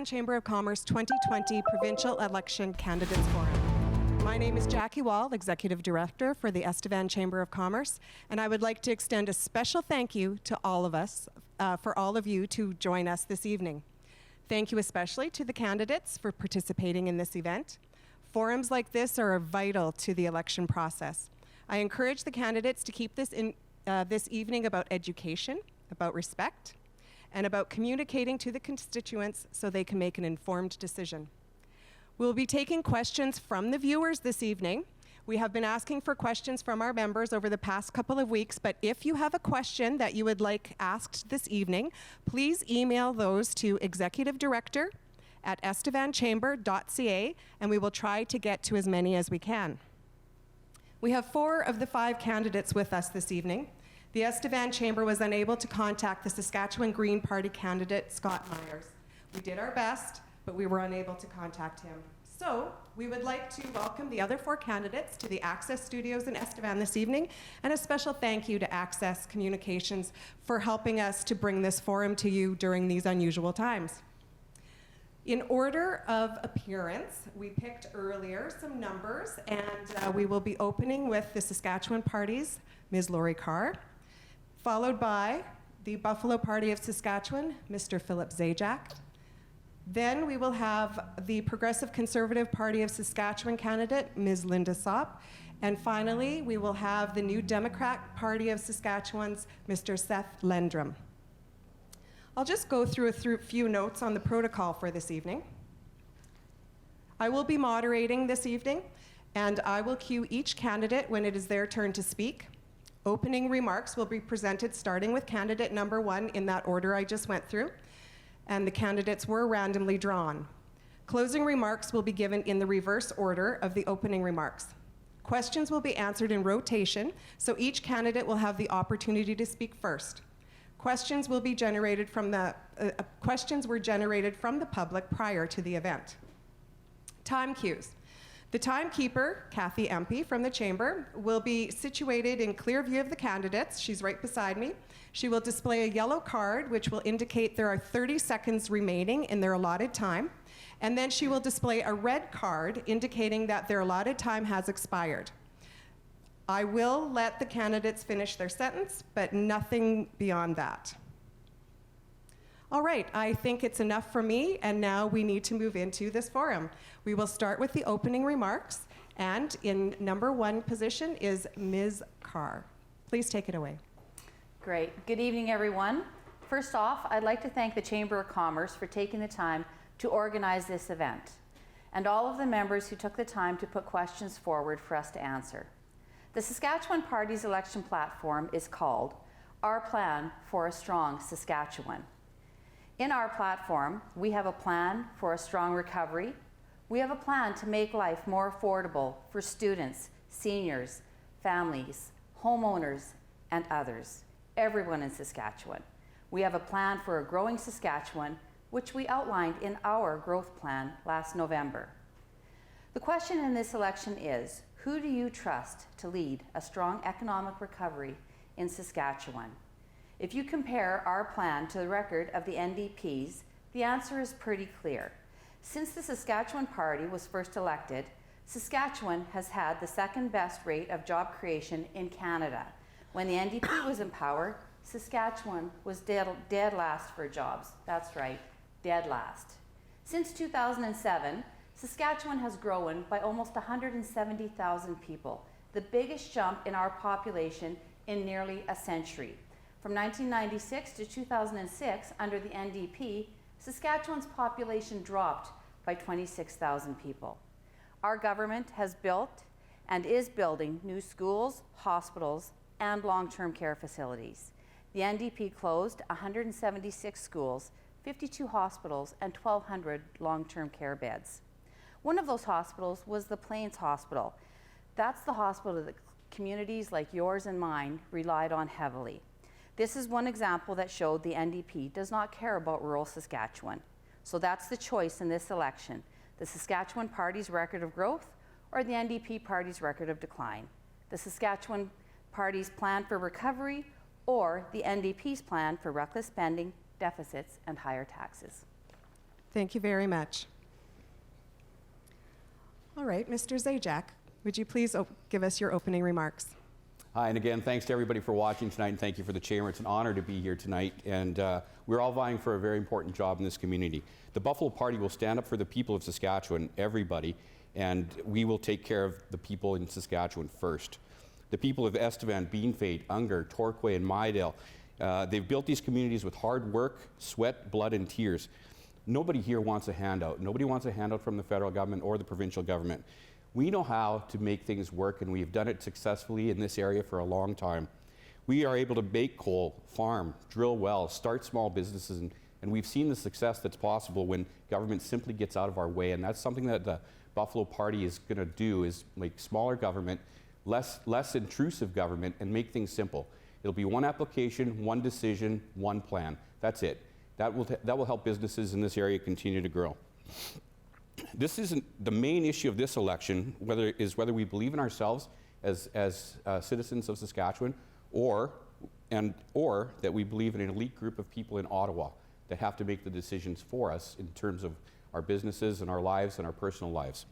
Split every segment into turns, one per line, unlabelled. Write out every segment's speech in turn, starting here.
Chamber of Commerce 2020 Provincial Election Candidates Forum. My name is Jackie Wall, Executive Director for the Estevan Chamber of Commerce, and I would like to extend a special thank you to all of us, for all of you to join us this evening. Thank you especially to the candidates for participating in this event. Forums like this are vital to the election process. I encourage the candidates to keep this evening about education, about respect, and about communicating to the constituents so they can make an informed decision. We'll be taking questions from the viewers this evening. We have been asking for questions from our members over the past couple of weeks, but if you have a question that you would like asked this evening, please email those to executivedirector@estevanchamber.ca, and we will try to get to as many as we can. We have 4 of the 5 candidates with us this evening. The Estevan Chamber was unable to contact the Saskatchewan Green Party candidate, Scott Myers. We did our best, but we were unable to contact him. So we would like to welcome the other 4 candidates to the Access Studios in Estevan this evening, and a special thank you to Access Communications for helping us to bring this forum to you during these unusual times. In order of appearance, we picked earlier some numbers, and we will be opening with the Saskatchewan parties, Ms. Lori Carr, followed by the Buffalo Party of Saskatchewan, Mr. Philip Zajac. Then we will have the Progressive Conservative Party of Saskatchewan candidate, Ms. Linda Sopp. And finally, we will have the New Democrat Party of Saskatchewan's Mr. Seth Lendrum. I'll just go through a few notes on the protocol for this evening. I will be moderating this evening, and I will cue each candidate when it is their turn to speak. Opening remarks will be presented starting with candidate number 1 in that order I just went through, and the candidates were randomly drawn. Closing remarks will be given in the reverse order of the opening remarks. Questions will be answered in rotation, so each candidate will have the opportunity to speak first. Questions were generated from the public prior to the event. Time cues. The timekeeper, Kathy Empey from the Chamber, will be situated in clear view of the candidates. She's right beside me. She will display a yellow card, which will indicate there are 30 seconds remaining in their allotted time. And then she will display a red card indicating that their allotted time has expired. I will let the candidates finish their sentence, but nothing beyond that. All right, I think it's enough for me, and now we need to move into this forum. We will start with the opening remarks, and in number 1 position is Ms. Carr. Please take it away.
Great. Good evening, everyone. First off, I'd like to thank the Chamber of Commerce for taking the time to organize this event, and all of the members who took the time to put questions forward for us to answer. The Saskatchewan Party's election platform is called Our Plan for a Strong Saskatchewan. In our platform, we have a plan for a strong recovery. We have a plan to make life more affordable for students, seniors, families, homeowners, and others, everyone in Saskatchewan. We have a plan for a growing Saskatchewan, which we outlined in our growth plan last November. The question in this election is, who do you trust to lead a strong economic recovery in Saskatchewan? If you compare our plan to the record of the NDP's, the answer is pretty clear. Since the Saskatchewan Party was first elected, Saskatchewan has had the 2nd best rate of job creation in Canada. When the NDP was in power, Saskatchewan was dead last for jobs. That's right, dead last. Since 2007, Saskatchewan has grown by almost 170,000 people, the biggest jump in our population in nearly a century. From 1996 to 2006, under the NDP, Saskatchewan's population dropped by 26,000 people. Our government has built and is building new schools, hospitals, and long-term care facilities. The NDP closed 176 schools, 52 hospitals, and 1,200 long-term care beds. One of those hospitals was the Plains Hospital. That's the hospital that communities like yours and mine relied on heavily. This is one example that showed the NDP does not care about rural Saskatchewan. So that's the choice in this election, the Saskatchewan Party's record of growth or the NDP Party's record of decline, the Saskatchewan Party's plan for recovery or the NDP's plan for reckless spending, deficits, and higher taxes.
Thank you very much. All right, Mr. Zajac, would you please give us your opening remarks?
Hi, and again, thanks to everybody for watching tonight, and thank you for the Chamber. It's an honor to be here tonight, and we're all vying for a very important job in this community. The Buffalo Party will stand up for the people of Saskatchewan, everybody, and we will take care of the people in Saskatchewan first. The people of Estevan, Beanfate, Unger, Torquay, and Mydale, they've built these communities with hard work, sweat, blood, and tears. Nobody here wants a handout. Nobody wants a handout from the federal government or the provincial government. We know how to make things work, and we've done it successfully in this area for a long time. We are able to bake coal, farm, drill wells, start small businesses, and we've seen the success that's possible when government simply gets out of our way, and that's something that the Buffalo Party is going to do, is make smaller government, less intrusive government, and make things simple. It'll be one application, one decision, one plan. That's it. That will help businesses in this area continue to grow. This isn't the main issue of this election, whether we believe in ourselves as citizens of Saskatchewan, or that we believe in an elite group of people in Ottawa that have to make the decisions for us in terms of our businesses and our lives and our personal lives.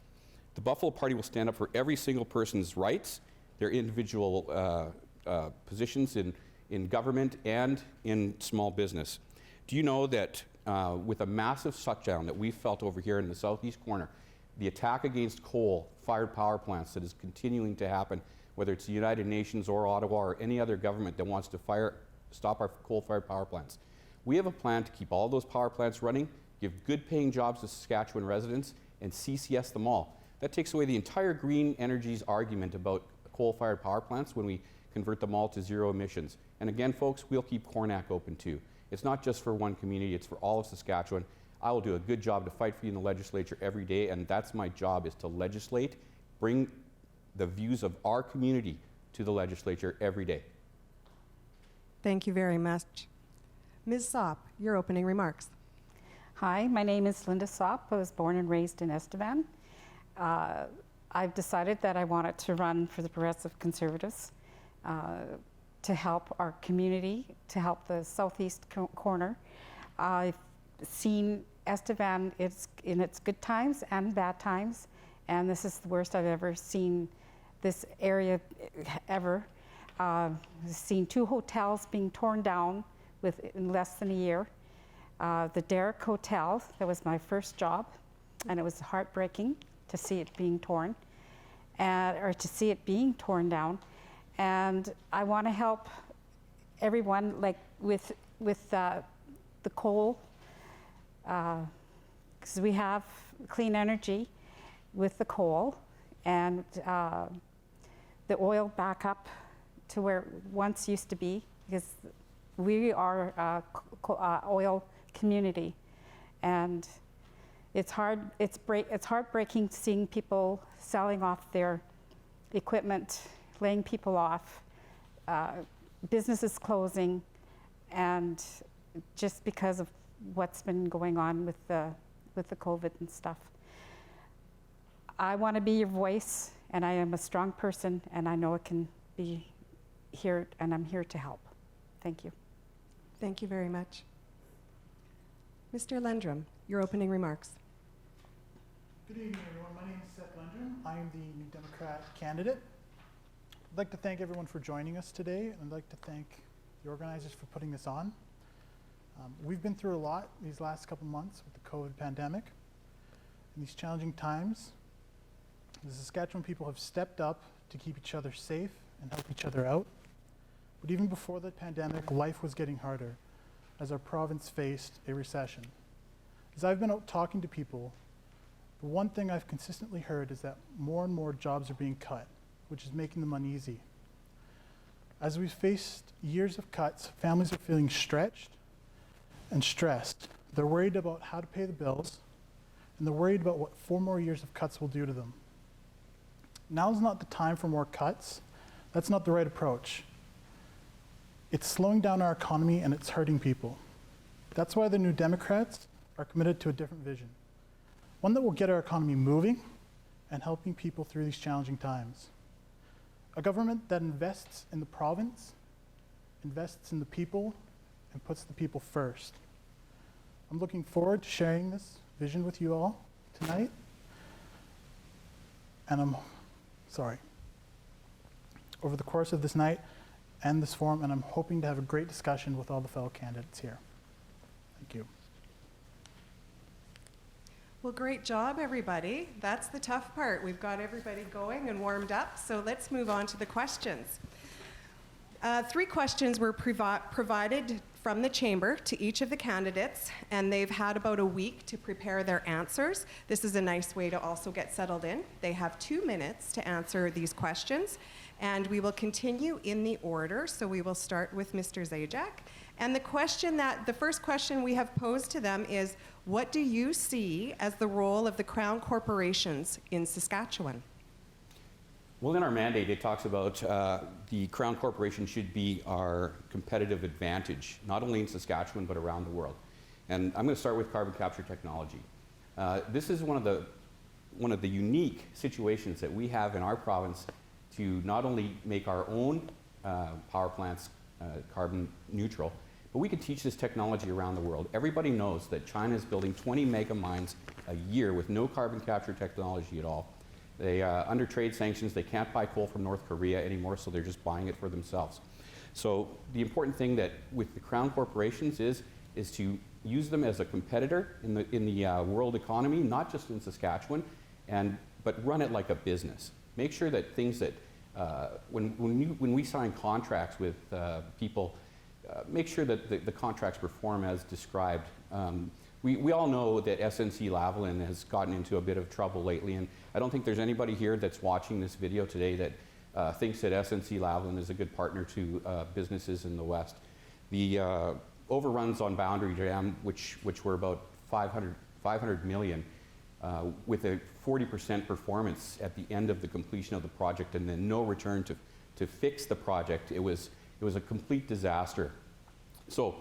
The Buffalo Party will stand up for every single person's rights, their individual positions in government and in small business. Do you know that with a massive shutdown that we felt over here in the southeast corner, the attack against coal-fired power plants that is continuing to happen, whether it's the United Nations or Ottawa or any other government that wants to stop our coal-fired power plants, we have a plan to keep all those power plants running, give good-paying jobs to Saskatchewan residents, and CCS them all. That takes away the entire green energy's argument about coal-fired power plants when we convert them all to zero emissions. And again, folks, we'll keep Cornac open too. It's not just for one community, it's for all of Saskatchewan. I will do a good job to fight for you in the legislature every day, and that's my job, is to legislate, bring the views of our community to the legislature every day.
Thank you very much. Ms. Sopp, your opening remarks.
Hi, my name is Linda Sopp. I was born and raised in Estevan. I've decided that I wanted to run for the Progressive Conservatives to help our community, to help the southeast corner. I've seen Estevan in its good times and bad times, and this is the worst I've ever seen this area ever. I've seen 2 hotels being torn down in less than a year. The Derrick Hotel, that was my first job, and it was heartbreaking to see it being torn, or to see it being torn down. And I want to help everyone, like with the coal, because we have clean energy with the coal, and the oil back up to where it once used to be, because we are a oil community, and it's heartbreaking seeing people selling off their equipment, laying people off, businesses closing, and just because of what's been going on with the COVID and stuff. I want to be your voice, and I am a strong person, and I know it can be here, and I'm here to help. Thank you.
Thank you very much. Mr. Lendrum, your opening remarks.
Good evening, everyone. My name is Seth Lendrum. I am the New Democrat candidate. I'd like to thank everyone for joining us today, and I'd like to thank the organizers for putting this on. We've been through a lot these last couple months with the COVID pandemic. In these challenging times, the Saskatchewan people have stepped up to keep each other safe and help each other out. But even before the pandemic, life was getting harder as our province faced a recession. As I've been out talking to people, the one thing I've consistently heard is that more and more jobs are being cut, which is making them uneasy. As we've faced years of cuts, families are feeling stretched and stressed. They're worried about how to pay the bills, and they're worried about what 4 more years of cuts will do to them. Now's not the time for more cuts. That's not the right approach. It's slowing down our economy, and it's hurting people. That's why the New Democrats are committed to a different vision, one that will get our economy moving and helping people through these challenging times. A government that invests in the province, invests in the people, and puts the people first. I'm looking forward to sharing this vision with you all tonight. And over the course of this night and this forum, and I'm hoping to have a great discussion with all the fellow candidates here. Thank you.
Well, great job, everybody. That's the tough part. We've got everybody going and warmed up, so let's move on to the questions. 3 questions were provided from the chamber to each of the candidates, and they've had about a week to prepare their answers. This is a nice way to also get settled in. They have 2 minutes to answer these questions, and we will continue in the order. So we will start with Mr. Zajac. And the first question we have posed to them is, what do you see as the role of the Crown corporations in Saskatchewan?
Well, in our mandate, it talks about the Crown Corporation should be our competitive advantage, not only in Saskatchewan, but around the world. And I'm going to start with carbon capture technology. This is one of the unique situations that we have in our province to not only make our own power plants carbon neutral, but we could teach this technology around the world. Everybody knows that China is building 20 mega mines a year with no carbon capture technology at all. They, under trade sanctions, they can't buy coal from North Korea anymore, so they're just buying it for themselves. So the important thing that with the Crown corporations is to use them as a competitor in the world economy, not just in Saskatchewan, but run it like a business. Make sure that things that when we sign contracts with people, make sure that the contracts perform as described. We all know that SNC-Lavalin has gotten into a bit of trouble lately, and I don't think there's anybody here that's watching this video today that thinks that SNC-Lavalin is a good partner to businesses in the West. The overruns on Boundary Dam, which were about 500 million, with a 40% performance at the end of the completion of the project, and then no return to fix the project. It was a complete disaster. So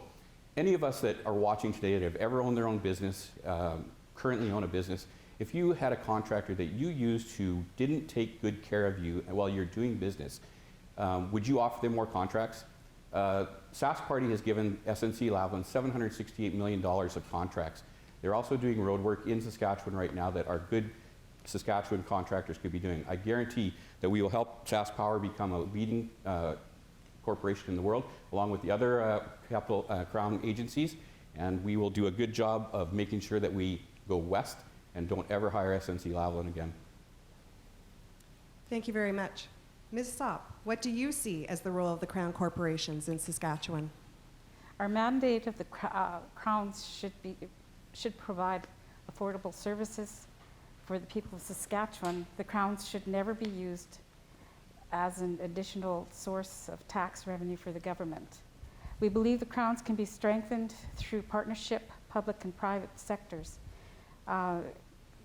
any of us that are watching today that have ever owned their own business, currently own a business, if you had a contractor that you used who didn't take good care of you while you're doing business, would you offer them more contracts? Sask Party has given SNC-Lavalin $768 million of contracts. They're also doing road work in Saskatchewan right now that our good Saskatchewan contractors could be doing. I guarantee that we will help Sask Power become a leading corporation in the world, along with the other Crown agencies, and we will do a good job of making sure that we go west and don't ever hire SNC-Lavalin again.
Thank you very much. Ms. Sopp, what do you see as the role of the Crown corporations in Saskatchewan?
Our mandate of the Crowns should provide affordable services for the people of Saskatchewan. The Crowns should never be used as an additional source of tax revenue for the government. We believe the Crowns can be strengthened through partnership, public and private sectors.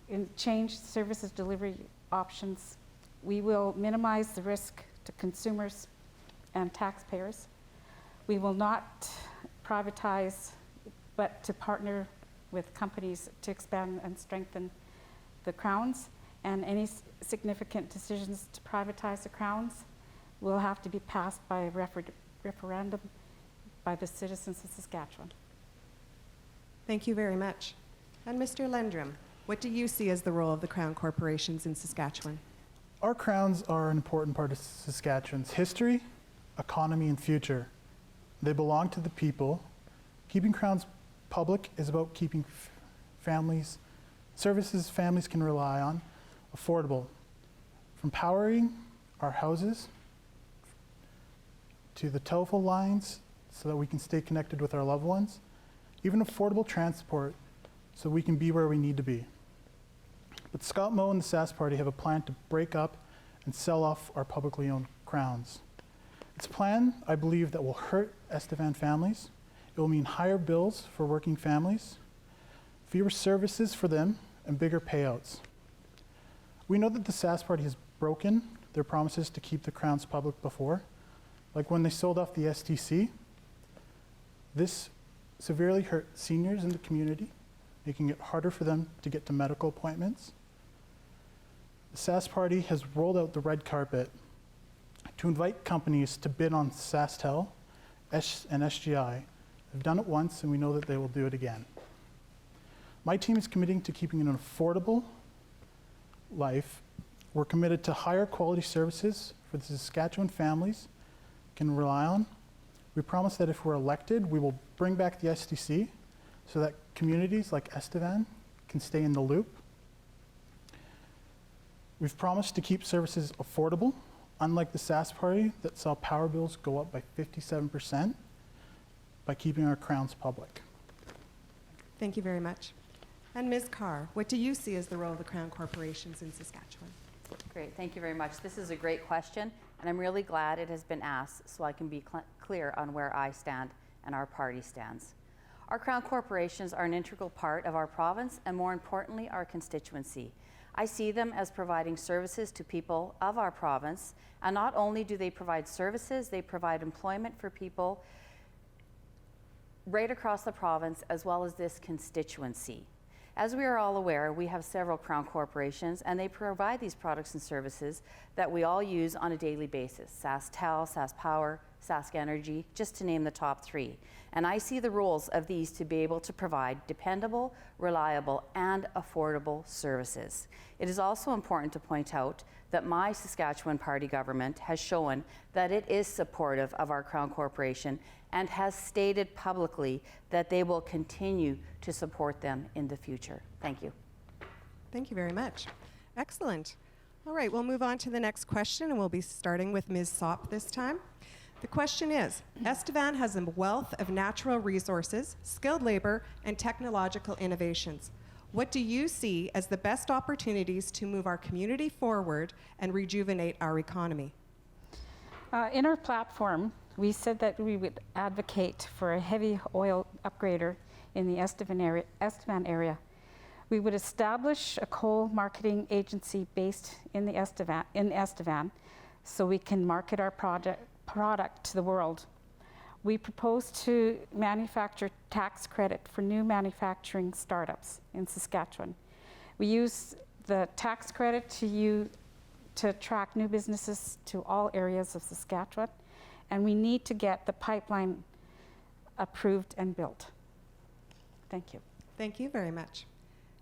In changed services delivery options, we will minimize the risk to consumers and taxpayers. We will not privatize, but to partner with companies to expand and strengthen the Crowns. And any significant decisions to privatize the Crowns will have to be passed by a referendum by the citizens of Saskatchewan.
Thank you very much. And Mr. Lendrum, what do you see as the role of the Crown corporations in Saskatchewan?
Our Crowns are an important part of Saskatchewan's history, economy, and future. They belong to the people. Keeping Crowns public is about keeping services families can rely on, affordable. From powering our houses to the telephone lines so that we can stay connected with our loved ones, even affordable transport so we can be where we need to be. But Scott Moe and the Sask Party have a plan to break up and sell off our publicly owned Crowns. It's a plan, I believe, that will hurt Estevan families. It will mean higher bills for working families, fewer services for them, and bigger payouts. We know that the Sask Party has broken their promises to keep the Crowns public before, like when they sold off the STC. This severely hurt seniors in the community, making it harder for them to get to medical appointments. The Sask Party has rolled out the red carpet to invite companies to bid on SaskTel and SGI. They've done it once, and we know that they will do it again. My team is committing to keeping an affordable life. We're committed to higher quality services for the Saskatchewan families can rely on. We promise that if we're elected, we will bring back the STC so that communities like Estevan can stay in the loop. We've promised to keep services affordable, unlike the Sask Party that saw power bills go up by 57% by keeping our crowns public.
Thank you very much. And Ms. Carr, what do you see as the role of the Crown corporations in Saskatchewan?
Great, thank you very much. This is a great question, and I'm really glad it has been asked so I can be clear on where I stand and our party stands. Our Crown corporations are an integral part of our province and, more importantly, our constituency. I see them as providing services to people of our province, and not only do they provide services, they provide employment for people right across the province as well as this constituency. As we are all aware, we have several Crown corporations, and they provide these products and services that we all use on a daily basis. SaskTel, SaskPower, Sask Energy, just to name the top three. And I see the roles of these to be able to provide dependable, reliable, and affordable services. It is also important to point out that my Saskatchewan Party government has shown that it is supportive of our Crown Corporation and has stated publicly that they will continue to support them in the future. Thank you.
Thank you very much. Excellent. All right, we'll move on to the next question, and we'll be starting with Ms. Sopp this time. The question is, Estevan has a wealth of natural resources, skilled labor, and technological innovations. What do you see as the best opportunities to move our community forward and rejuvenate our economy?
In our platform, we said that we would advocate for a heavy oil upgrader in the Estevan area. We would establish a coal marketing agency based in Estevan so we can market our product to the world. We propose to manufacture tax credit for new manufacturing startups in Saskatchewan. We use the tax credit to attract new businesses to all areas of Saskatchewan, and we need to get the pipeline approved and built. Thank you.
Thank you very much.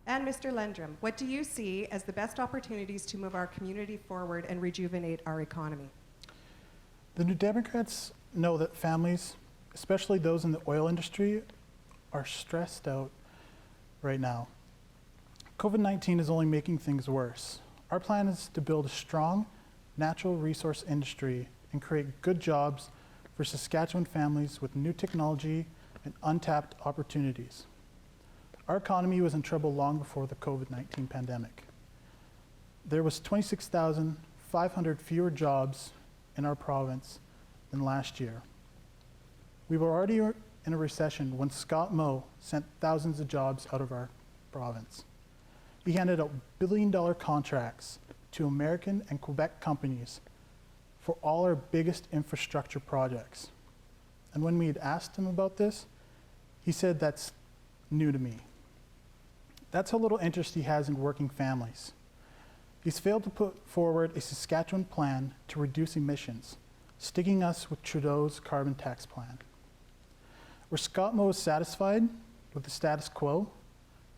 And Mr. Lendrum, what do you see as the best opportunities to move our community forward and rejuvenate our economy?
The New Democrats know that families, especially those in the oil industry, are stressed out right now. COVID-19 is only making things worse. Our plan is to build a strong natural resource industry and create good jobs for Saskatchewan families with new technology and untapped opportunities. Our economy was in trouble long before the COVID-19 pandemic. There was 26,500 fewer jobs in our province than last year. We were already in a recession when Scott Moe sent thousands of jobs out of our province. He handed out billion-dollar contracts to American and Quebec companies for all our biggest infrastructure projects. And when we had asked him about this, he said, "That's new to me." That's how little interest he has in working families. He's failed to put forward a Saskatchewan plan to reduce emissions, sticking us with Trudeau's carbon tax plan. Where Scott Moe is satisfied with the status quo,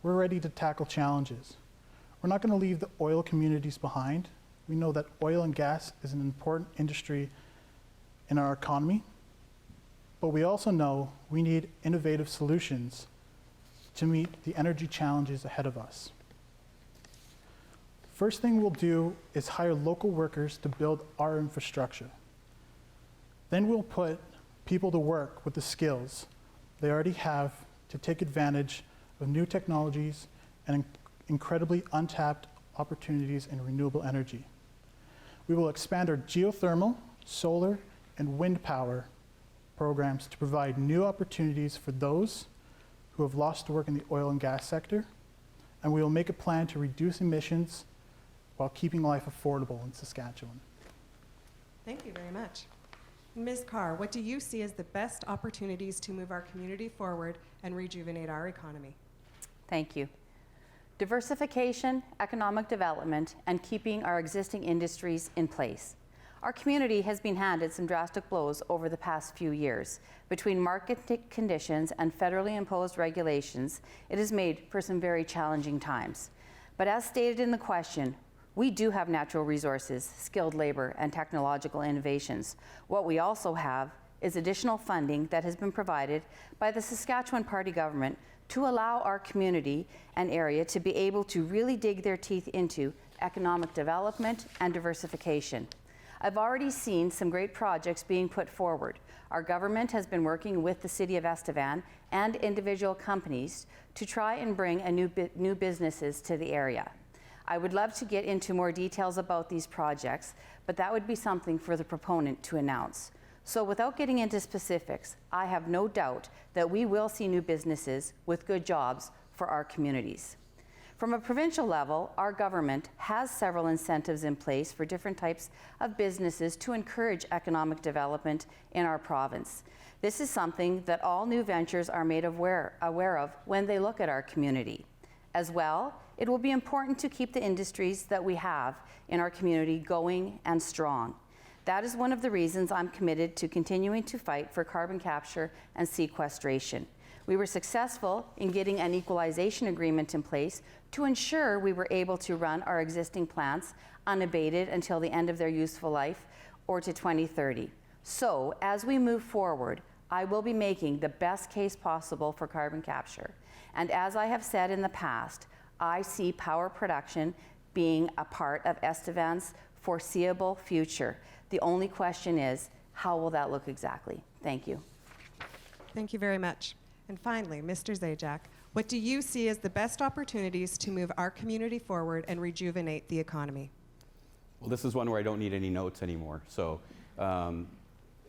we're ready to tackle challenges. We're not going to leave the oil communities behind. We know that oil and gas is an important industry in our economy, but we also know we need innovative solutions to meet the energy challenges ahead of us. First thing we'll do is hire local workers to build our infrastructure. Then we'll put people to work with the skills they already have to take advantage of new technologies and incredibly untapped opportunities in renewable energy. We will expand our geothermal, solar, and wind power programs to provide new opportunities for those who have lost work in the oil and gas sector, and we will make a plan to reduce emissions while keeping life affordable in Saskatchewan.
Thank you very much. Ms. Carr, what do you see as the best opportunities to move our community forward and rejuvenate our economy?
Thank you. Diversification, economic development, and keeping our existing industries in place. Our community has been handed some drastic blows over the past few years. Between market conditions and federally imposed regulations, it has made for some very challenging times. But as stated in the question, we do have natural resources, skilled labor, and technological innovations. What we also have is additional funding that has been provided by the Saskatchewan Party government to allow our community and area to be able to really dig their teeth into economic development and diversification. I've already seen some great projects being put forward. Our government has been working with the City of Estevan and individual companies to try and bring new businesses to the area. I would love to get into more details about these projects, but that would be something for the proponent to announce. So without getting into specifics, I have no doubt that we will see new businesses with good jobs for our communities. From a provincial level, our government has several incentives in place for different types of businesses to encourage economic development in our province. This is something that all new ventures are made aware of when they look at our community. As well, it will be important to keep the industries that we have in our community going and strong. That is one of the reasons I'm committed to continuing to fight for carbon capture and sequestration. We were successful in getting an equalization agreement in place to ensure we were able to run our existing plants unabated until the end of their useful life or to 2030. So, as we move forward, I will be making the best case possible for carbon capture. And as I have said in the past, I see power production being a part of Estevan's foreseeable future. The only question is, how will that look exactly? Thank you.
Thank you very much. And finally, Mr. Zajac, what do you see as the best opportunities to move our community forward and rejuvenate the economy?
Well, this is one where I don't need any notes anymore. So, and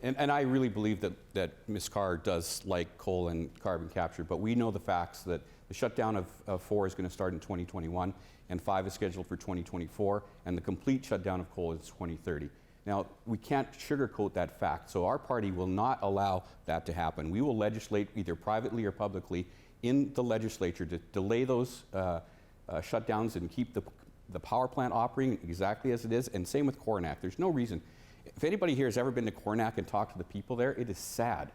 I really believe that Ms. Carr does like coal and carbon capture, but we know the facts that the shutdown of 4 is going to start in 2021, and 5 is scheduled for 2024, and the complete shutdown of coal is 2030. Now, we can't sugarcoat that fact, so our party will not allow that to happen. We will legislate either privately or publicly in the legislature to delay those shutdowns and keep the power plant operating exactly as it is, and same with Coronach. There's no reason. If anybody here has ever been to Coronach and talked to the people there, it is sad.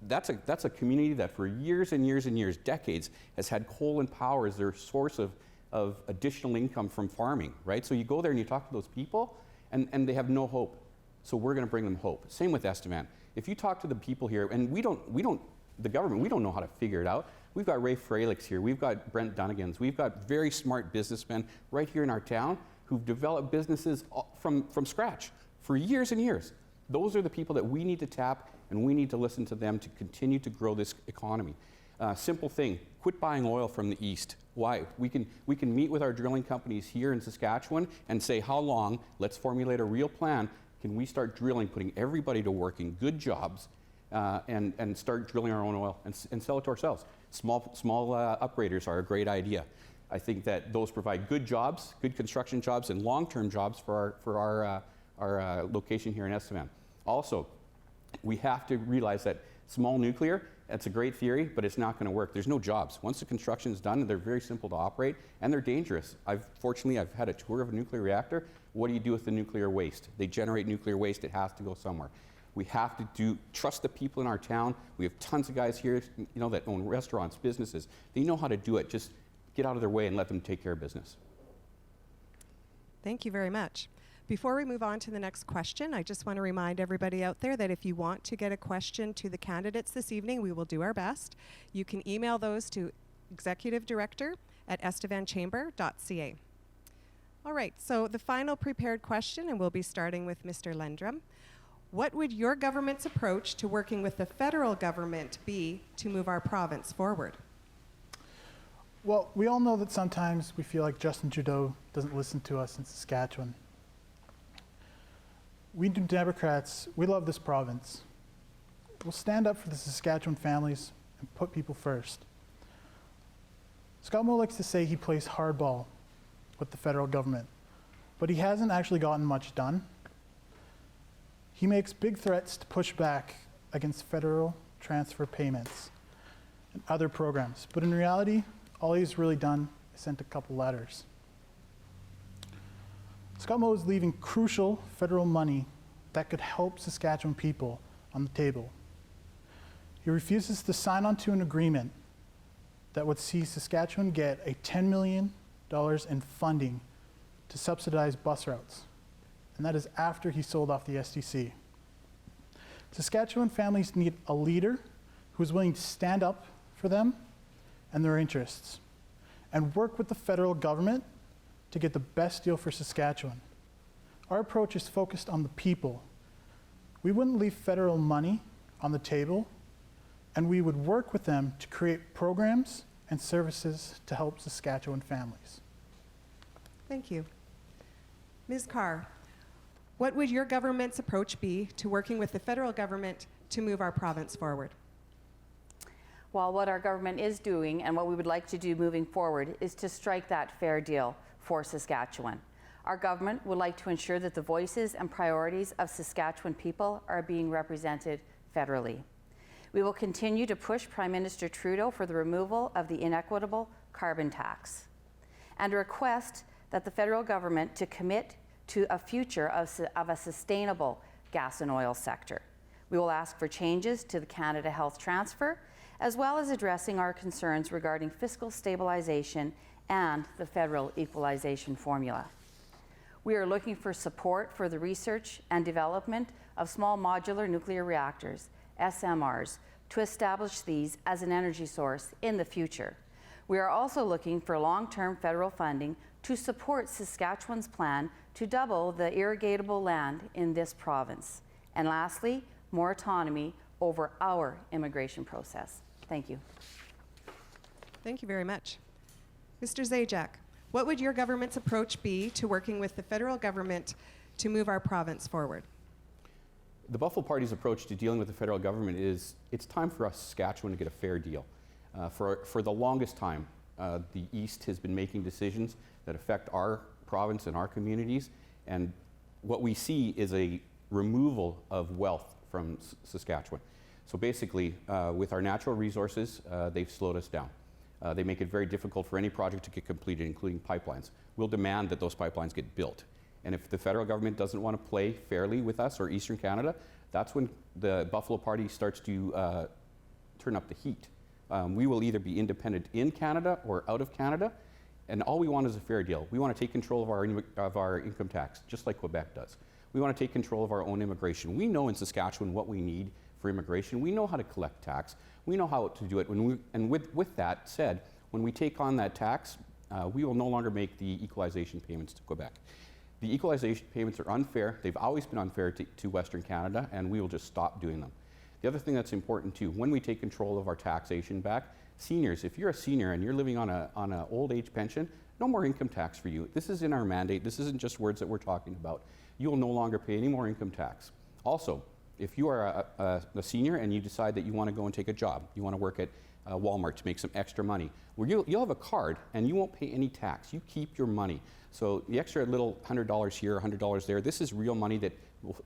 That's a community that for years and years and years, decades, has had coal and power as their source of additional income from farming, right? So you go there and you talk to those people, and they have no hope. So we're going to bring them hope. Same with Estevan. If you talk to the people here, and the government, we don't know how to figure it out. We've got Ray Freilich here. We've got Brent Dunnigans. We've got very smart businessmen right here in our town who've developed businesses from scratch for years and years. Those are the people that we need to tap, and we need to listen to them to continue to grow this economy. Simple thing, quit buying oil from the east. Why? We can meet with our drilling companies here in Saskatchewan and say, how long, let's formulate a real plan, can we start drilling, putting everybody to work in good jobs, and start drilling our own oil and sell it to ourselves. Small upgraders are a great idea. I think that those provide good jobs, good construction jobs, and long-term jobs for our location here in Estevan. Also, we have to realize that small nuclear, that's a great theory, but it's not going to work. There's no jobs. Once the construction is done, they're very simple to operate, and they're dangerous. Fortunately, I've had a tour of a nuclear reactor. What do you do with the nuclear waste? They generate nuclear waste. It has to go somewhere. We have to trust the people in our town. We have tons of guys here, that own restaurants, businesses. They know how to do it. Just get out of their way and let them take care of business.
Thank you very much. Before we move on to the next question, I just want to remind everybody out there that if you want to get a question to the candidates this evening, we will do our best. You can email those to executive-director@estevanchamber.ca. All right, so the final prepared question, and we'll be starting with Mr. Lendrum. What would your government's approach to working with the federal government be to move our province forward?
Well, we all know that sometimes we feel like Justin Trudeau doesn't listen to us in Saskatchewan. We New Democrats, we love this province. We'll stand up for the Saskatchewan families and put people first. Scott Moe likes to say he plays hardball with the federal government, but he hasn't actually gotten much done. He makes big threats to push back against federal transfer payments and other programs, but in reality, all he's really done is sent a couple letters. Scott Moe is leaving crucial federal money that could help Saskatchewan people on the table. He refuses to sign onto an agreement that would see Saskatchewan get a $10 million in funding to subsidize bus routes, and that is after he sold off the STC. Saskatchewan families need a leader who is willing to stand up for them and their interests, and work with the federal government to get the best deal for Saskatchewan. Our approach is focused on the people. We wouldn't leave federal money on the table, and we would work with them to create programs and services to help Saskatchewan families.
Thank you. Ms. Carr, what would your government's approach be to working with the federal government to move our province forward?
Well, what our government is doing and what we would like to do moving forward is to strike that fair deal for Saskatchewan. Our government would like to ensure that the voices and priorities of Saskatchewan people are being represented federally. We will continue to push Prime Minister Trudeau for the removal of the inequitable carbon tax and request that the federal government to commit to a future of a sustainable gas and oil sector. We will ask for changes to the Canada Health Transfer, as well as addressing our concerns regarding fiscal stabilization and the federal equalization formula. We are looking for support for the research and development of small modular nuclear reactors, SMRs, to establish these as an energy source in the future. We are also looking for long-term federal funding to support Saskatchewan's plan to double the irrigatable land in this province. And lastly, more autonomy over our immigration process. Thank you.
Thank you very much. Mr. Zajac, what would your government's approach be to working with the federal government to move our province forward?
The Buffalo Party's approach to dealing with the federal government is it's time for us, Saskatchewan, to get a fair deal. For the longest time, the East has been making decisions that affect our province and our communities, and what we see is a removal of wealth from Saskatchewan. So basically, with our natural resources, they've slowed us down. They make it very difficult for any project to get completed, including pipelines. We'll demand that those pipelines get built. And if the federal government doesn't want to play fairly with us or Eastern Canada, that's when the Buffalo Party starts to turn up the heat. We will either be independent in Canada or out of Canada, and all we want is a fair deal. We want to take control of our income tax, just like Quebec does. We want to take control of our own immigration. We know in Saskatchewan what we need for immigration. We know how to collect tax. We know how to do it. With that said, when we take on that tax, we will no longer make the equalization payments to Quebec. The equalization payments are unfair. They've always been unfair to Western Canada, and we will just stop doing them. The other thing that's important too, when we take control of our taxation back, seniors, if you're a senior and you're living on an old age pension, no more income tax for you. This is in our mandate. This isn't just words that we're talking about. You will no longer pay any more income tax. Also, if you are a senior and you decide that you want to go and take a job, you want to work at Walmart to make some extra money, well, you'll have a card and you won't pay any tax. You keep your money. So the extra little $100 here, $100 there, this is real money that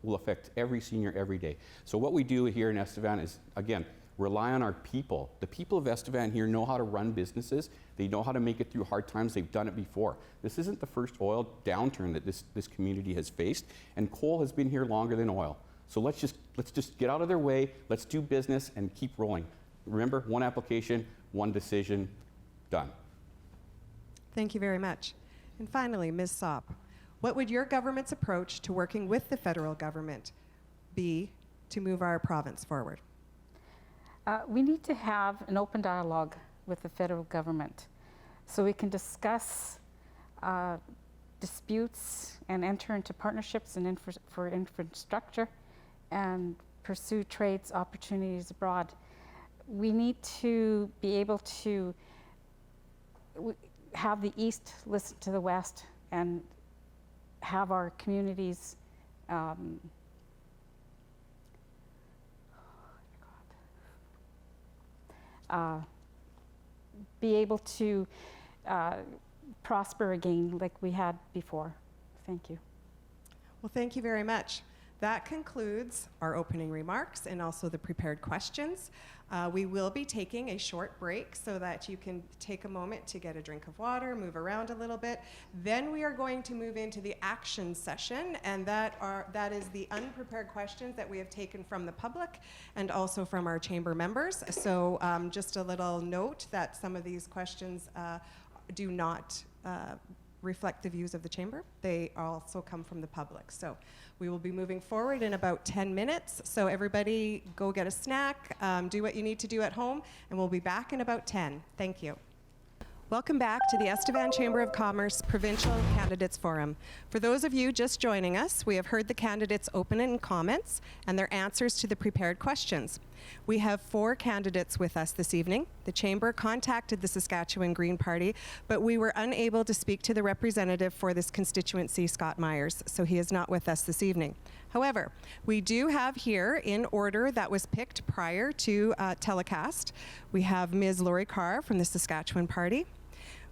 will affect every senior every day. So what we do here in Estevan is, again, rely on our people. The people of Estevan here know how to run businesses. They know how to make it through hard times. They've done it before. This isn't the first oil downturn that this community has faced, and coal has been here longer than oil. So let's just get out of their way, let's do business and keep rolling. Remember, one application, one decision, done.
Thank you very much. And finally, Ms. Sopp, what would your government's approach to working with the federal government be to move our province forward?
We need to have an open dialogue with the federal government so we can discuss disputes and enter into partnerships and for infrastructure and pursue trades opportunities abroad. We need to be able to have the East listen to the West and have our communities be able to prosper again like we had before. Thank you.
Well, thank you very much. That concludes our opening remarks and also the prepared questions. We will be taking a short break so that you can take a moment to get a drink of water, move around a little bit. Then we are going to move into the action session, and that is the unprepared questions that we have taken from the public and also from our chamber members. So just a little note that some of these questions do not reflect the views of the chamber. They also come from the public. So we will be moving forward in about 10 minutes. So everybody go get a snack, do what you need to do at home, and we'll be back in about 10. Thank you. Welcome back to the Estevan Chamber of Commerce Provincial Candidates Forum. For those of you just joining us, we have heard the candidates' opening comments and their answers to the prepared questions. We have 4 candidates with us this evening. The Chamber contacted the Saskatchewan Green Party, but we were unable to speak to the representative for this constituency, Scott Myers, so he is not with us this evening. However, we do have here, in order that was picked prior to telecast, we have Ms. Lori Carr from the Saskatchewan Party.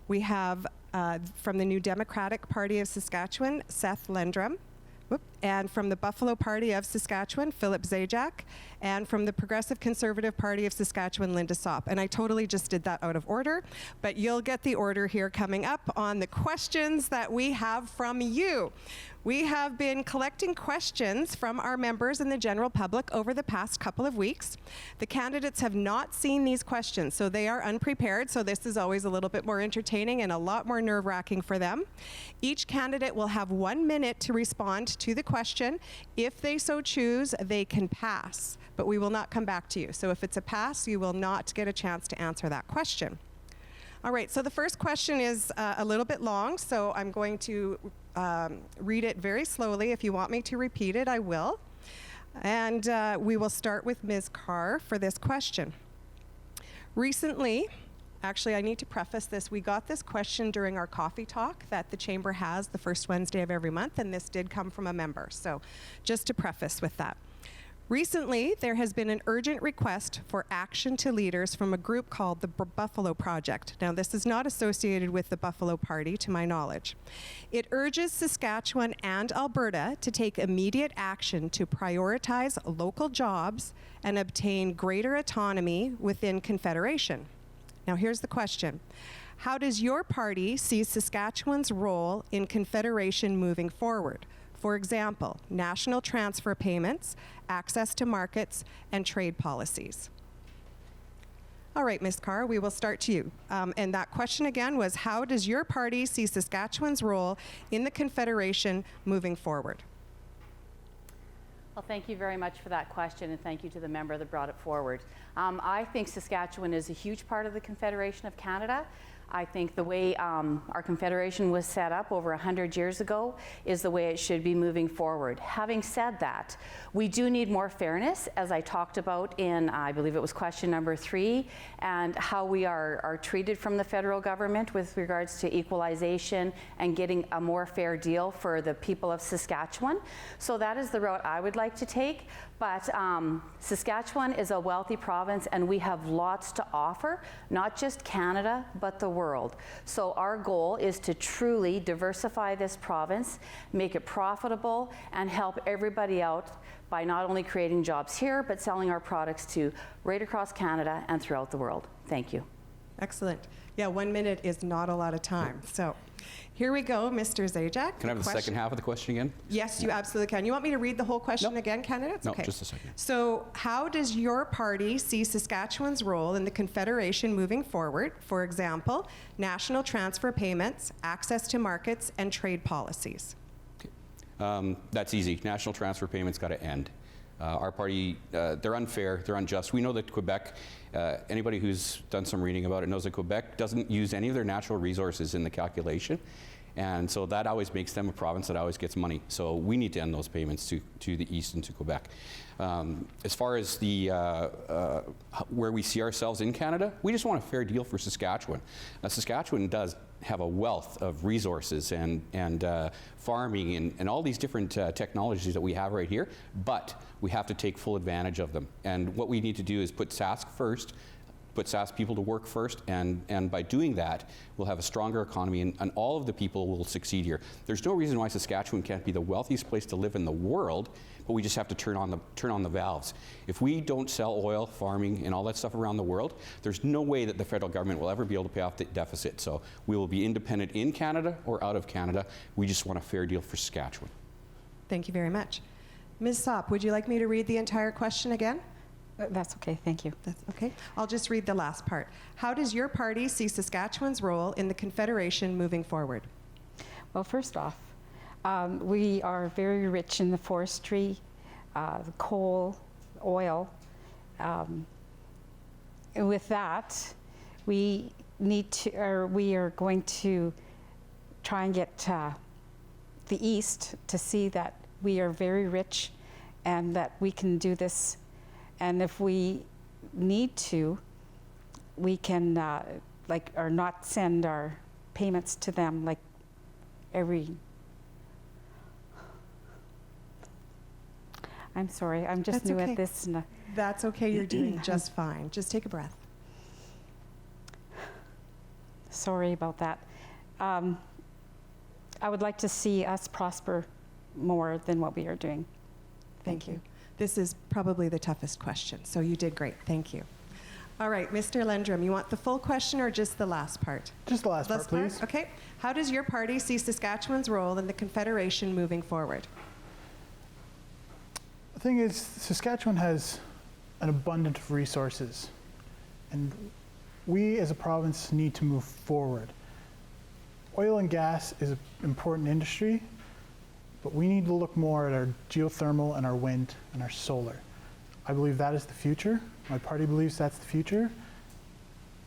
We have from the New Democratic Party of Saskatchewan, Seth Lendrum. And from the Buffalo Party of Saskatchewan, Philip Zajac, and from the Progressive Conservative Party of Saskatchewan, Linda Sopp. And I totally just did that out of order, but you'll get the order here coming up on the questions that we have from you. We have been collecting questions from our members and the general public over the past couple of weeks. The candidates have not seen these questions, so they are unprepared, so this is always a little bit more entertaining and a lot more nerve-wracking for them. Each candidate will have 1 minute to respond to the question. If they so choose, they can pass, but we will not come back to you. So if it's a pass, you will not get a chance to answer that question. All right, so the first question is a little bit long, so I'm going to read it very slowly. If you want me to repeat it, I will. And we will start with Ms. Carr for this question. Recently, actually, I need to preface this. We got this question during our coffee talk that the Chamber has the first Wednesday of every month, and this did come from a member. So just to preface with that. Recently, there has been an urgent request for action to leaders from a group called the Buffalo Project. Now, this is not associated with the Buffalo Party, to my knowledge. It urges Saskatchewan and Alberta to take immediate action to prioritize local jobs and obtain greater autonomy within Confederation. Now, here's the question. How does your party see Saskatchewan's role in Confederation moving forward? For example, national transfer payments, access to markets, and trade policies. All right, Ms. Carr, we will start to you. And that question again was, how does your party see Saskatchewan's role in the Confederation moving forward?
Well, thank you very much for that question, and thank you to the member that brought it forward. I think Saskatchewan is a huge part of the Confederation of Canada. I think the way our Confederation was set up over 100 years ago is the way it should be moving forward. Having said that, we do need more fairness, as I talked about in, I believe it was question number 3, and how we are treated from the federal government with regards to equalization and getting a more fair deal for the people of Saskatchewan. So that is the route I would like to take. But Saskatchewan is a wealthy province, and we have lots to offer, not just Canada, but the world. So our goal is to truly diversify this province, make it profitable, and help everybody out by not only creating jobs here, but selling our products to right across Canada and throughout the world. Thank you.
Excellent. Yeah, 1 minute is not a lot of time. So here we go, Mr. Zajac.
Can I have the second half of the question again?
Yes, you absolutely can. You want me to read the whole question
Nope.
again, candidates?
No,
okay.
just a second.
So how does your party see Saskatchewan's role in the Confederation moving forward? For example, national transfer payments, access to markets, and trade policies.
Okay. That's easy. National transfer payments got to end. Our party, they're unfair, they're unjust. We know that Quebec, anybody who's done some reading about it knows that Quebec doesn't use any of their natural resources in the calculation. And so that always makes them a province that always gets money. So we need to end those payments to the east and to Quebec. As far as the where we see ourselves in Canada, we just want a fair deal for Saskatchewan. Saskatchewan does have a wealth of resources and farming and all these different technologies that we have right here, but we have to take full advantage of them. And what we need to do is put Sask first, put SAS people to work first, and by doing that, we'll have a stronger economy, and all of the people will succeed here. There's no reason why Saskatchewan can't be the wealthiest place to live in the world, but we just have to turn on the valves. If we don't sell oil, farming, and all that stuff around the world, there's no way that the federal government will ever be able to pay off the deficit. So we will be independent in Canada or out of Canada. We just want a fair deal for Saskatchewan.
Thank you very much. Ms. Sopp, would you like me to read the entire question again?
That's okay, thank you.
That's okay. I'll just read the last part. How does your party see Saskatchewan's role in the Confederation moving forward?
Well, first off, we are very rich in the forestry, the coal, oil. And with that, we are going to try and get the East to see that we are very rich and that we can do this. And if we need to, we can or not send our payments to them like every. I'm sorry, I'm just
That's
new
okay.
at this. And,
That's okay, you're doing just fine. Just take a breath.
sorry about that. I would like to see us prosper more than what we are doing. Thank you.
This is probably the toughest question, so you did great. Thank you. All right, Mr. Lendrum, you want the full question or just the last part?
Just the last part, please.
Okay. How does your party see Saskatchewan's role in the Confederation moving forward?
The thing is, Saskatchewan has an abundance of resources, and we as a province need to move forward. Oil and gas is an important industry, but we need to look more at our geothermal and our wind and our solar. I believe that is the future. My party believes that's the future,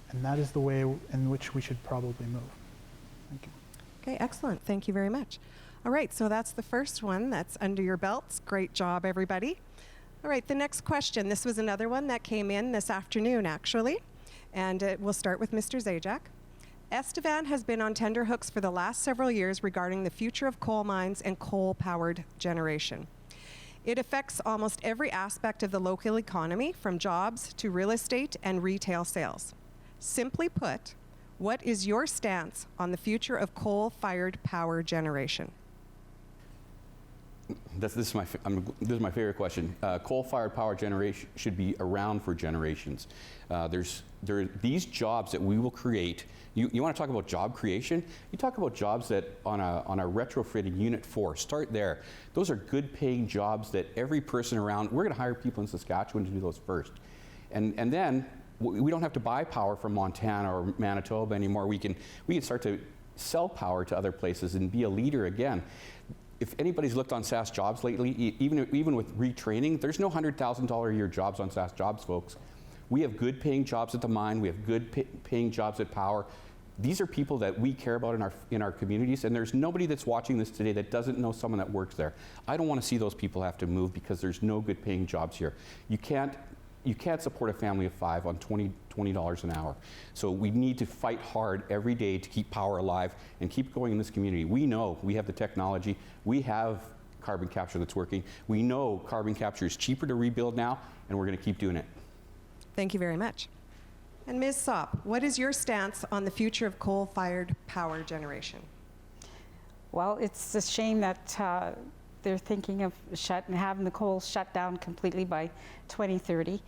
and that is the way in which we should probably move. Thank you.
Okay, excellent. Thank you very much. All right, so that's the first one. That's under your belts. Great job, everybody. All right, the next question. This was another one that came in this afternoon, actually, and we'll start with Mr. Zajac. Estevan has been on tenterhooks for the last several years regarding the future of coal mines and coal-powered generation. It affects almost every aspect of the local economy, from jobs to real estate and retail sales. Simply put, what is your stance on the future of coal-fired power generation?
This is my favorite question. Coal-fired power generation should be around for generations. There are these jobs that we will create. You want to talk about job creation? You talk about jobs that on a retrofitted Unit 4, start there. Those are good paying jobs that every person around, we're going to hire people in Saskatchewan to do those first. And then we don't have to buy power from Montana or Manitoba anymore. We can start to sell power to other places and be a leader again. If anybody's looked on SAS Jobs lately, even with retraining, there's no $100,000 a year jobs on SAS Jobs, folks. We have good paying jobs at the mine. We have good paying jobs at power. These are people that we care about in our communities, and there's nobody that's watching this today that doesn't know someone that works there. I don't want to see those people have to move because there's no good paying jobs here. You can't support a family of 5 on $20 an hour. So we need to fight hard every day to keep power alive and keep going in this community. We know we have the technology. We have carbon capture that's working. We know carbon capture is cheaper to rebuild now, and we're going to keep doing it.
Thank you very much. And Ms. Sopp, what is your stance on the future of coal-fired power generation?
Well, it's a shame that they're thinking of having the coal shut down completely by 2030.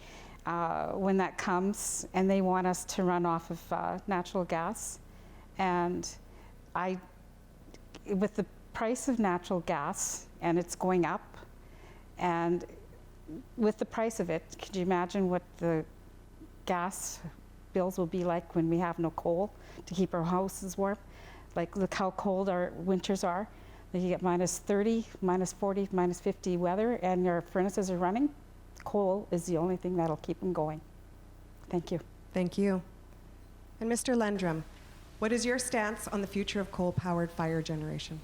When that comes, and they want us to run off of natural gas. And with the price of natural gas, and it's going up, and with the price of it, could you imagine what the gas bills will be like when we have no coal to keep our houses warm? Like, look how cold our winters are. You get minus 30, minus 40, minus 50 weather, and your furnaces are running. Coal is the only thing that'll keep them going. Thank you.
Thank you. And Mr. Lendrum, what is your stance on the future of coal-powered fire generation?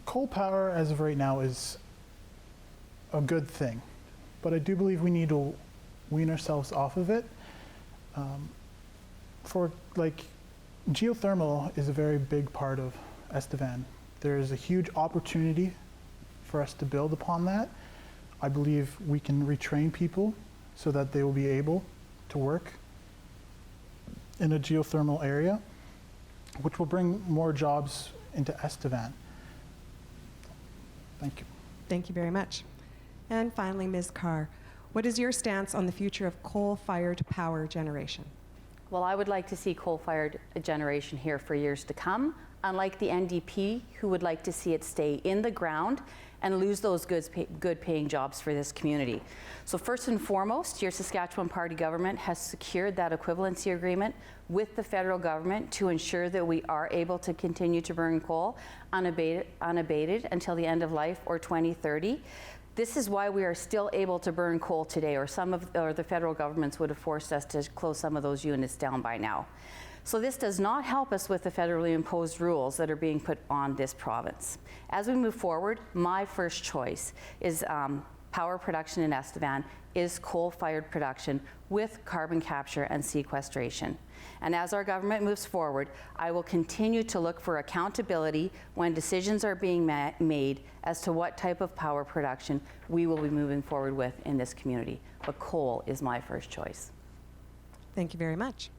Coal power, as of right now, is a good thing, but I do believe we need to wean ourselves off of it. Geothermal is a very big part of Estevan. There is a huge opportunity for us to build upon that. I believe we can retrain people so that they will be able to work in a geothermal area, which will bring more jobs into Estevan. Thank you.
Thank you very much. And finally, Ms. Carr, what is your stance on the future of coal-fired power generation?
Well, I would like to see coal-fired generation here for years to come, unlike the NDP, who would like to see it stay in the ground and lose those good paying jobs for this community. So first and foremost, your Saskatchewan Party government has secured that equivalency agreement with the federal government to ensure that we are able to continue to burn coal unabated until the end of life or 2030. This is why we are still able to burn coal today, or the federal governments would have forced us to close some of those units down by now. So this does not help us with the federally imposed rules that are being put on this province. As we move forward, my first choice is power production in Estevan is coal-fired production with carbon capture and sequestration. And as our government moves forward, I will continue to look for accountability when decisions are being made as to what type of power production we will be moving forward with in this community. But coal is my first choice.
Thank you very much.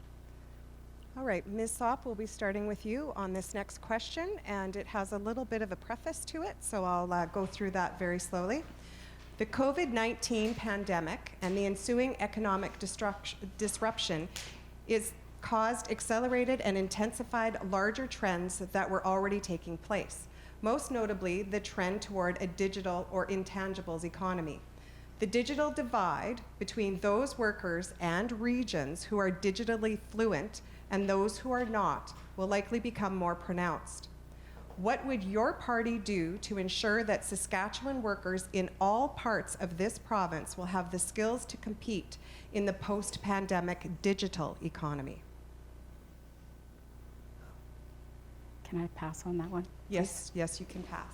All right, Ms. Sopp, we'll be starting with you on this next question, and it has a little bit of a preface to it, so I'll go through that very slowly. The COVID-19 pandemic and the ensuing economic disruption is caused accelerated and intensified larger trends that were already taking place, most notably the trend toward a digital or intangibles economy. The digital divide between those workers and regions who are digitally fluent and those who are not will likely become more pronounced. What would your party do to ensure that Saskatchewan workers in all parts of this province will have the skills to compete in the post-pandemic digital economy?
Can I pass on that one?
Yes, yes, you can pass.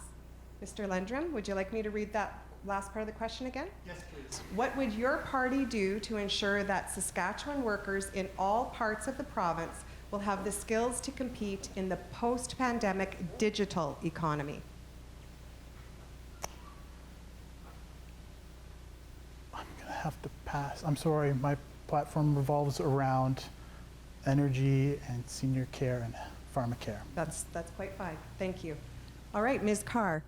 Mr. Lendrum, would you like me to read that last part of the question again?
Yes, please.
What would your party do to ensure that Saskatchewan workers in all parts of the province will have the skills to compete in the post-pandemic digital economy?
I'm gonna have to pass. I'm sorry, my platform revolves around energy and senior care and pharmacare.
That's quite fine. Thank you. All right, Ms. Carr,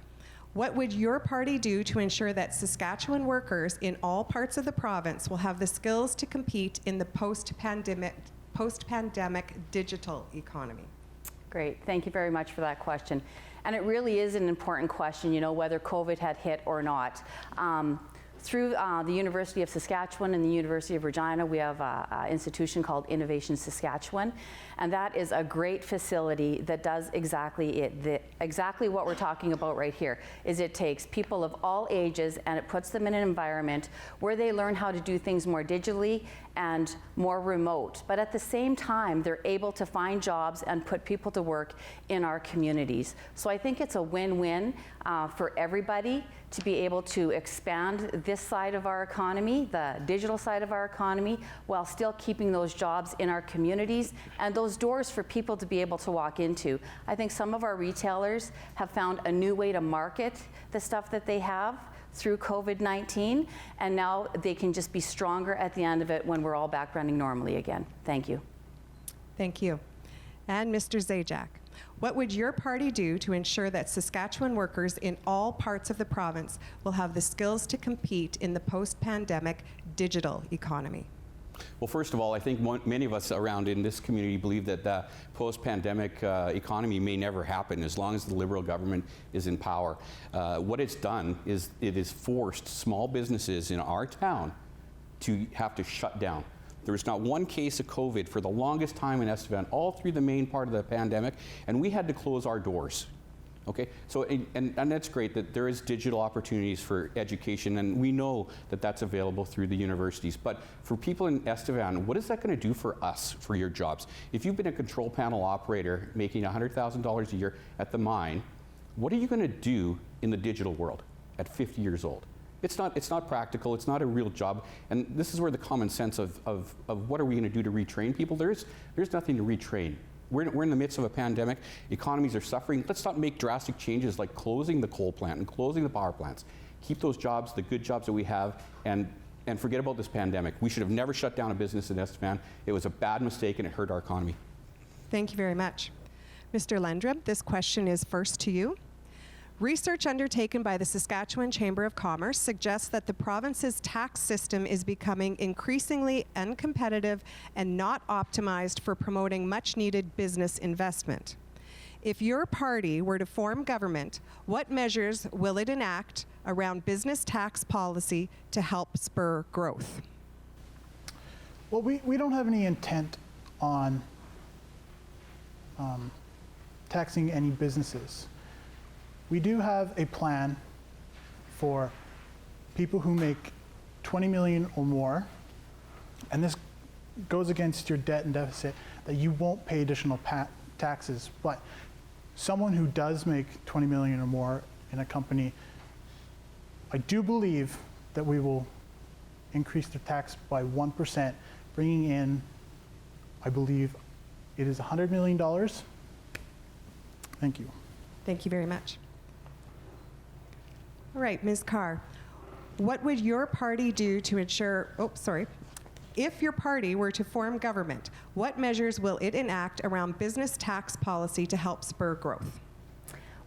what would your party do to ensure that Saskatchewan workers in all parts of the province will have the skills to compete in the post-pandemic digital economy?
Great, thank you very much for that question. And it really is an important question, you know, whether COVID had hit or not. Through the University of Saskatchewan and the University of Regina, we have an institution called Innovation Saskatchewan, and that is a great facility that does exactly exactly what we're talking about right here, is it takes people of all ages and it puts them in an environment where they learn how to do things more digitally and more remote. But at the same time, they're able to find jobs and put people to work in our communities. So I think it's a win-win for everybody to be able to expand this side of our economy, the digital side of our economy, while still keeping those jobs in our communities and those doors for people to be able to walk into. I think some of our retailers have found a new way to market the stuff that they have through COVID-19, and now they can just be stronger at the end of it when we're all back running normally again. Thank you.
Thank you. And Mr. Zajac, what would your party do to ensure that Saskatchewan workers in all parts of the province will have the skills to compete in the post-pandemic digital economy?
Well, first of all, I think many of us around in this community believe that the post-pandemic economy may never happen as long as the Liberal government is in power. What it's done is it has forced small businesses in our town to have to shut down. There was not one case of COVID for the longest time in Estevan, all through the main part of the pandemic, and we had to close our doors. Okay, so and that's great that there is digital opportunities for education, and we know that that's available through the universities. But for people in Estevan, what is that going to do for us, for your jobs? If you've been a control panel operator making $100,000 a year at the mine, what are you going to do in the digital world at 50 years old? It's not practical. It's not a real job. And this is where the common sense of what are we going to do to retrain people? There's nothing to retrain. We're in the midst of a pandemic. Economies are suffering. Let's not make drastic changes like closing the coal plant and closing the power plants. Keep those jobs, the good jobs that we have, and and forget about this pandemic. We should have never shut down a business in Estevan. It was a bad mistake and it hurt our economy.
Thank you very much. Mr. Lendrum, this question is first to you. Research undertaken by the Saskatchewan Chamber of Commerce suggests that the province's tax system is becoming increasingly uncompetitive and not optimized for promoting much-needed business investment. If your party were to form government, what measures will it enact around business tax policy to help spur growth?
Well, we don't have any intent on taxing any businesses. We do have a plan for people who make 20 million or more, and this goes against your debt and deficit, that you won't pay additional taxes. But someone who does make 20 million or more in a company, I do believe that we will increase their tax by 1%, bringing in, I believe, it is $100 million. Thank you.
Thank you very much. All right, Ms. Carr, what would your party do to ensure, if your party were to form government, what measures will it enact around business tax policy to help spur growth?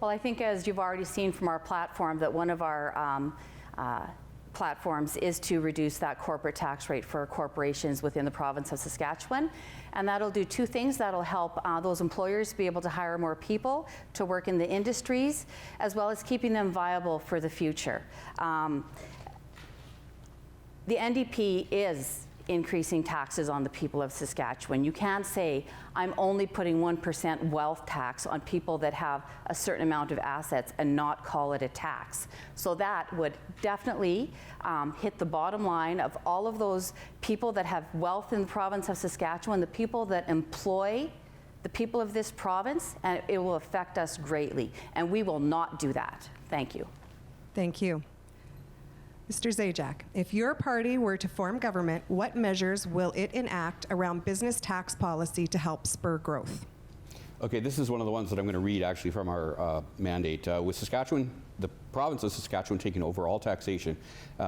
Well, I think as you've already seen from our platform that one of our platforms is to reduce that corporate tax rate for corporations within the province of Saskatchewan. And that'll do two things. That'll help those employers be able to hire more people to work in the industries, as well as keeping them viable for the future. The NDP is increasing taxes on the people of Saskatchewan. You can't say, I'm only putting 1% wealth tax on people that have a certain amount of assets and not call it a tax. So that would definitely hit the bottom line of all of those people that have wealth in the province of Saskatchewan, the people that employ the people of this province, and it will affect us greatly. And we will not do that. Thank you.
Thank you. Mr. Zajac, if your party were to form government, what measures will it enact around business tax policy to help spur growth?
Okay, this is one of the ones that I'm going to read actually from our mandate. With Saskatchewan, the province of Saskatchewan taking over all taxation,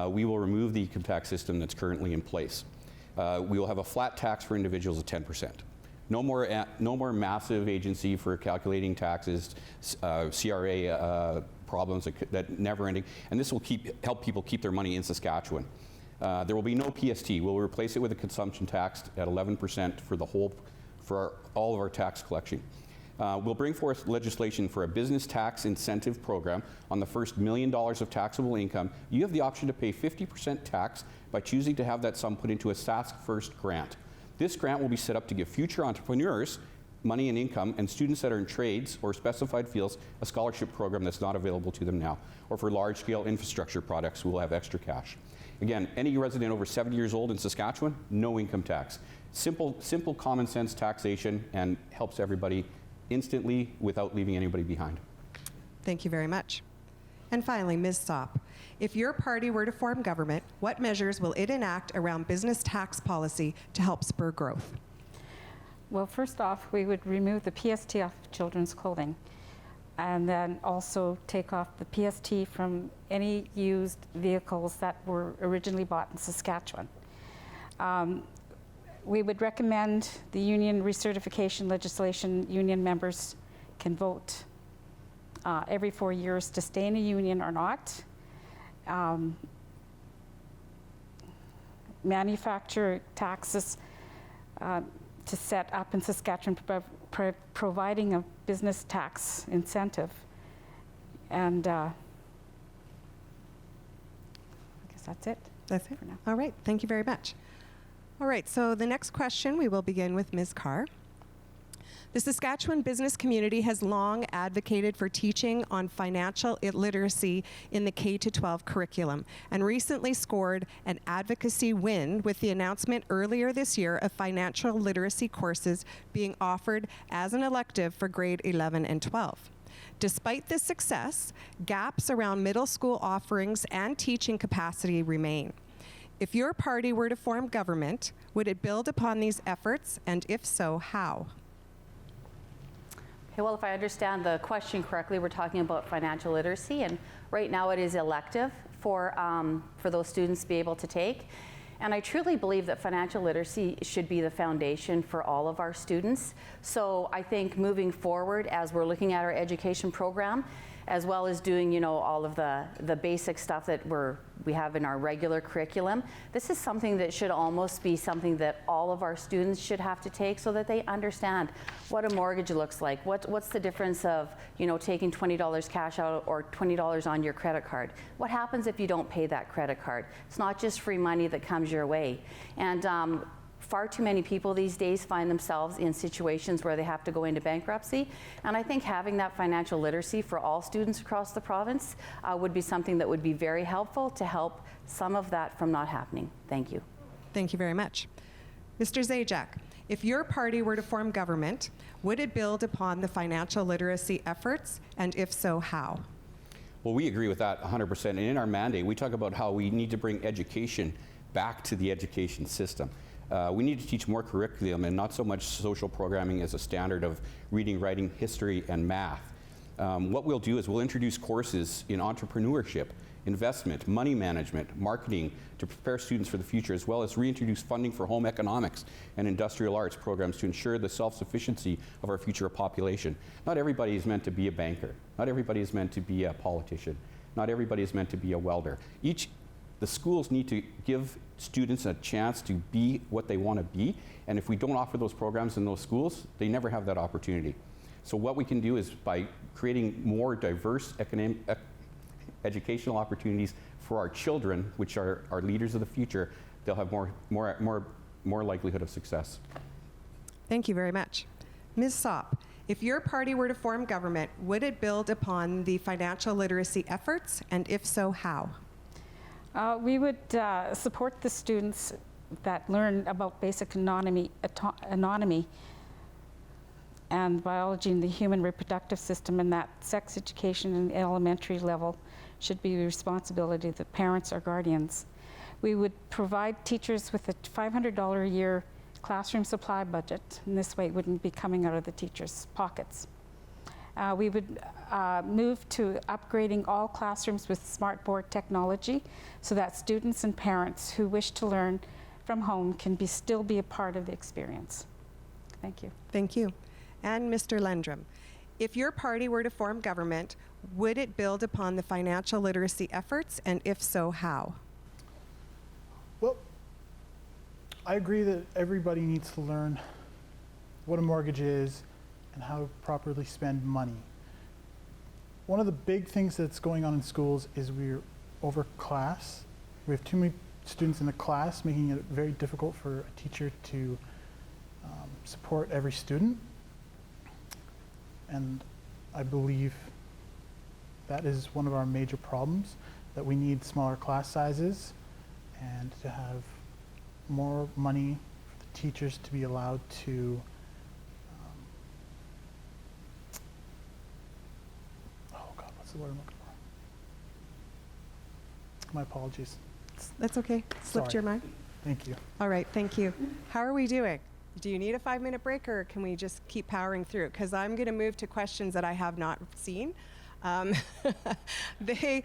we will remove the income tax system that's currently in place. We will have a flat tax for individuals of 10%. No more massive agency for calculating taxes, CRA problems that never ending, and this will help people keep their money in Saskatchewan. There will be no PST. We'll replace it with a consumption tax at 11% for all of our tax collection. We'll bring forth legislation for a business tax incentive program. On the first $1 million of taxable income, you have the option to pay 50% tax by choosing to have that sum put into a Sask First grant. This grant will be set up to give future entrepreneurs money and income, and students that are in trades or specified fields a scholarship program that's not available to them now. Or for large-scale infrastructure projects, we'll have extra cash. Again, any resident over 70 years old in Saskatchewan, no income tax. Simple common sense taxation, and helps everybody instantly without leaving anybody behind.
Thank you very much. And finally, Ms. Sopp, if your party were to form government, what measures will it enact around business tax policy to help spur growth?
Well, first off, we would remove the PST off children's clothing, and then also take off the PST from any used vehicles that were originally bought in Saskatchewan. We would recommend the union recertification legislation. Union members can vote every 4 years to stay in a union or not. Manufacturer taxes to set up in Saskatchewan, providing a business tax incentive. And I guess that's it.
That's it
for now.
All right, thank you very much. All right, so the next question, we will begin with Ms. Carr. The Saskatchewan business community has long advocated for teaching on financial literacy in the K-12 curriculum, and recently scored an advocacy win with the announcement earlier this year of financial literacy courses being offered as an elective for grade 11 and 12. Despite this success, gaps around middle school offerings and teaching capacity remain. If your party were to form government, would it build upon these efforts, and if so, how?
Okay, well, if I understand the question correctly, we're talking about financial literacy, and right now it is elective for those students to be able to take. And I truly believe that financial literacy should be the foundation for all of our students. So I think moving forward, as we're looking at our education program, as well as doing, you know, all of the basic stuff that we have in our regular curriculum, this is something that should almost be something that all of our students should have to take, so that they understand what a mortgage looks like, what's the difference of, you know, taking $20 cash out or $20 on your credit card. What happens if you don't pay that credit card? It's not just free money that comes your way. And far too many people these days find themselves in situations where they have to go into bankruptcy. And I think having that financial literacy for all students across the province would be something that would be very helpful to help some of that from not happening. Thank you.
Thank you very much. Mr. Zajac, if your party were to form government, would it build upon the financial literacy efforts, and if so, how?
Well, we agree with that 100%. And in our mandate, we talk about how we need to bring education back to the education system. We need to teach more curriculum and not so much social programming as a standard of reading, writing, history, and math. What we'll do is we'll introduce courses in entrepreneurship, investment, money management, marketing to prepare students for the future, as well as reintroduce funding for home economics and industrial arts programs to ensure the self-sufficiency of our future population. Not everybody is meant to be a banker. Not everybody is meant to be a politician. Not everybody is meant to be a welder. The schools need to give students a chance to be what they want to be, and if we don't offer those programs in those schools, they never have that opportunity. So what we can do is, by creating more diverse educational opportunities for our children, which are our leaders of the future, they'll have more likelihood of success.
Thank you very much. Ms. Sopp, if your party were to form government, would it build upon the financial literacy efforts, and if so, how?
We would support the students that learn about basic anatomy and biology in the human reproductive system, and that sex education in the elementary level should be the responsibility of the parents or guardians. We would provide teachers with a $500 a year classroom supply budget, and this way it wouldn't be coming out of the teachers' pockets. We would move to upgrading all classrooms with smartboard technology so that students and parents who wish to learn from home can still be a part of the experience. Thank you.
Thank you. And Mr. Lendrum, if your party were to form government, would it build upon the financial literacy efforts, and if so, how?
Well, I agree that everybody needs to learn what a mortgage is and how to properly spend money. One of the big things that's going on in schools is we're overclass. We have too many students in the class, making it very difficult for a teacher to support every student. And I believe that is one of our major problems, that we need smaller class sizes and to have more money for the teachers to be allowed to what's the word I'm looking for? My apologies.
That's okay. Slipped
Sorry.
your mind?
Thank you.
All right, thank you. How are we doing? Do you need a 5-minute break, or can we just keep powering through? Because I'm going to move to questions that I have not seen. They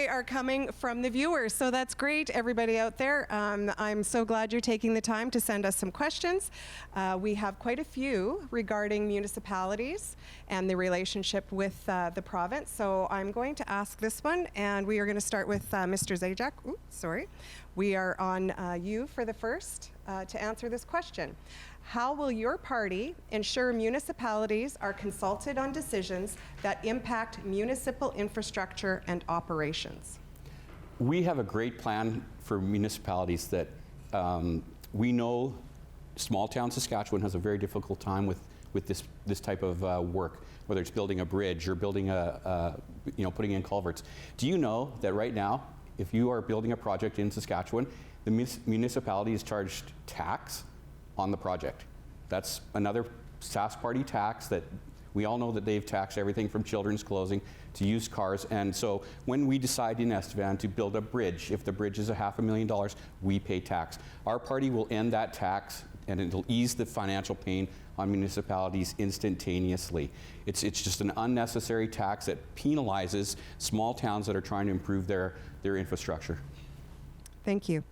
are coming from the viewers, so that's great, everybody out there. I'm so glad you're taking the time to send us some questions. We have quite a few regarding municipalities and the relationship with the province, so I'm going to ask this one, and we are going to start with Mr. Zajac. Oops, sorry. We are on you for the first to answer this question. How will your party ensure municipalities are consulted on decisions that impact municipal infrastructure and operations?
We have a great plan for municipalities that we know small town Saskatchewan has a very difficult time with this type of work, whether it's building a bridge or building putting in culverts. Do you know that right now, if you are building a project in Saskatchewan, the municipality is charged tax on the project? That's another Sask Party tax that we all know that they've taxed everything from children's clothing to used cars. And so when we decide in Estevan to build a bridge, if the bridge is $500,000, we pay tax. Our party will end that tax and it'll ease the financial pain on municipalities instantaneously. It's just an unnecessary tax that penalizes small towns that are trying to improve their infrastructure.
Thank you.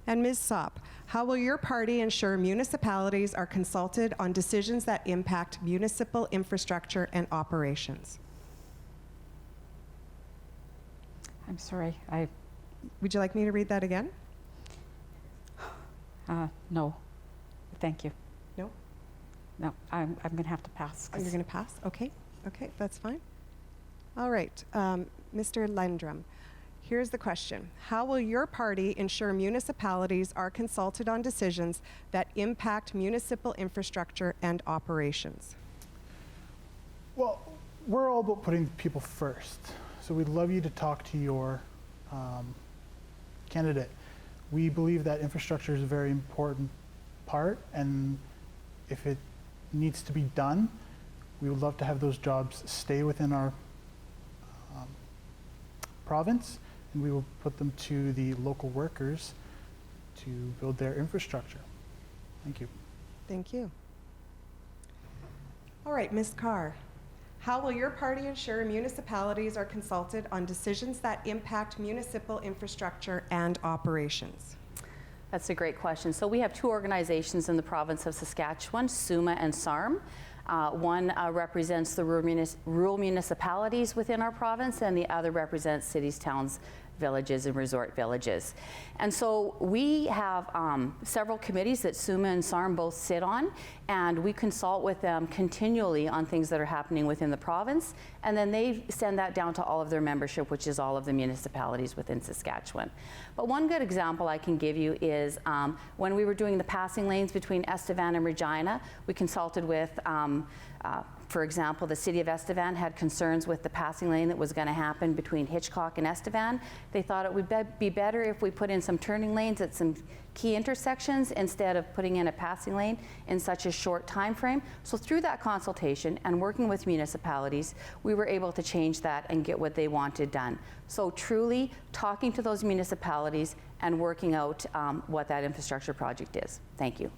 And Ms. Sopp, how will your party ensure municipalities are consulted on decisions that impact municipal infrastructure and operations?
I'm sorry,
Would you like me to read that again?
no, thank you.
No?
No, I'm going to have to pass.
Oh, you're going to pass? Okay. Okay, that's fine. All right. Mr. Lendrum, here's the question. How will your party ensure municipalities are consulted on decisions that impact municipal infrastructure and operations?
Well, we're all about putting people first. So we'd love you to talk to your candidate. We believe that infrastructure is a very important part, and if it needs to be done, we would love to have those jobs stay within our province, and we will put them to the local workers to build their infrastructure. Thank you.
Thank you. All right, Ms. Carr. How will your party ensure municipalities are consulted on decisions that impact municipal infrastructure and operations?
That's a great question. So we have two organizations in the province of Saskatchewan, SUMA and SARM. One represents the rural municipalities within our province, and the other represents cities, towns, villages, and resort villages. And so we have several committees that SUMA and SARM both sit on, and we consult with them continually on things that are happening within the province, and then they send that down to all of their membership, which is all of the municipalities within Saskatchewan. But one good example I can give you is when we were doing the passing lanes between Estevan and Regina, we consulted with for example, the city of Estevan had concerns with the passing lane that was going to happen between Hitchcock and Estevan. They thought it would be better if we put in some turning lanes at some key intersections instead of putting in a passing lane in such a short time frame. So through that consultation and working with municipalities, we were able to change that and get what they wanted done. So truly talking to those municipalities and working out what that infrastructure project is. Thank you.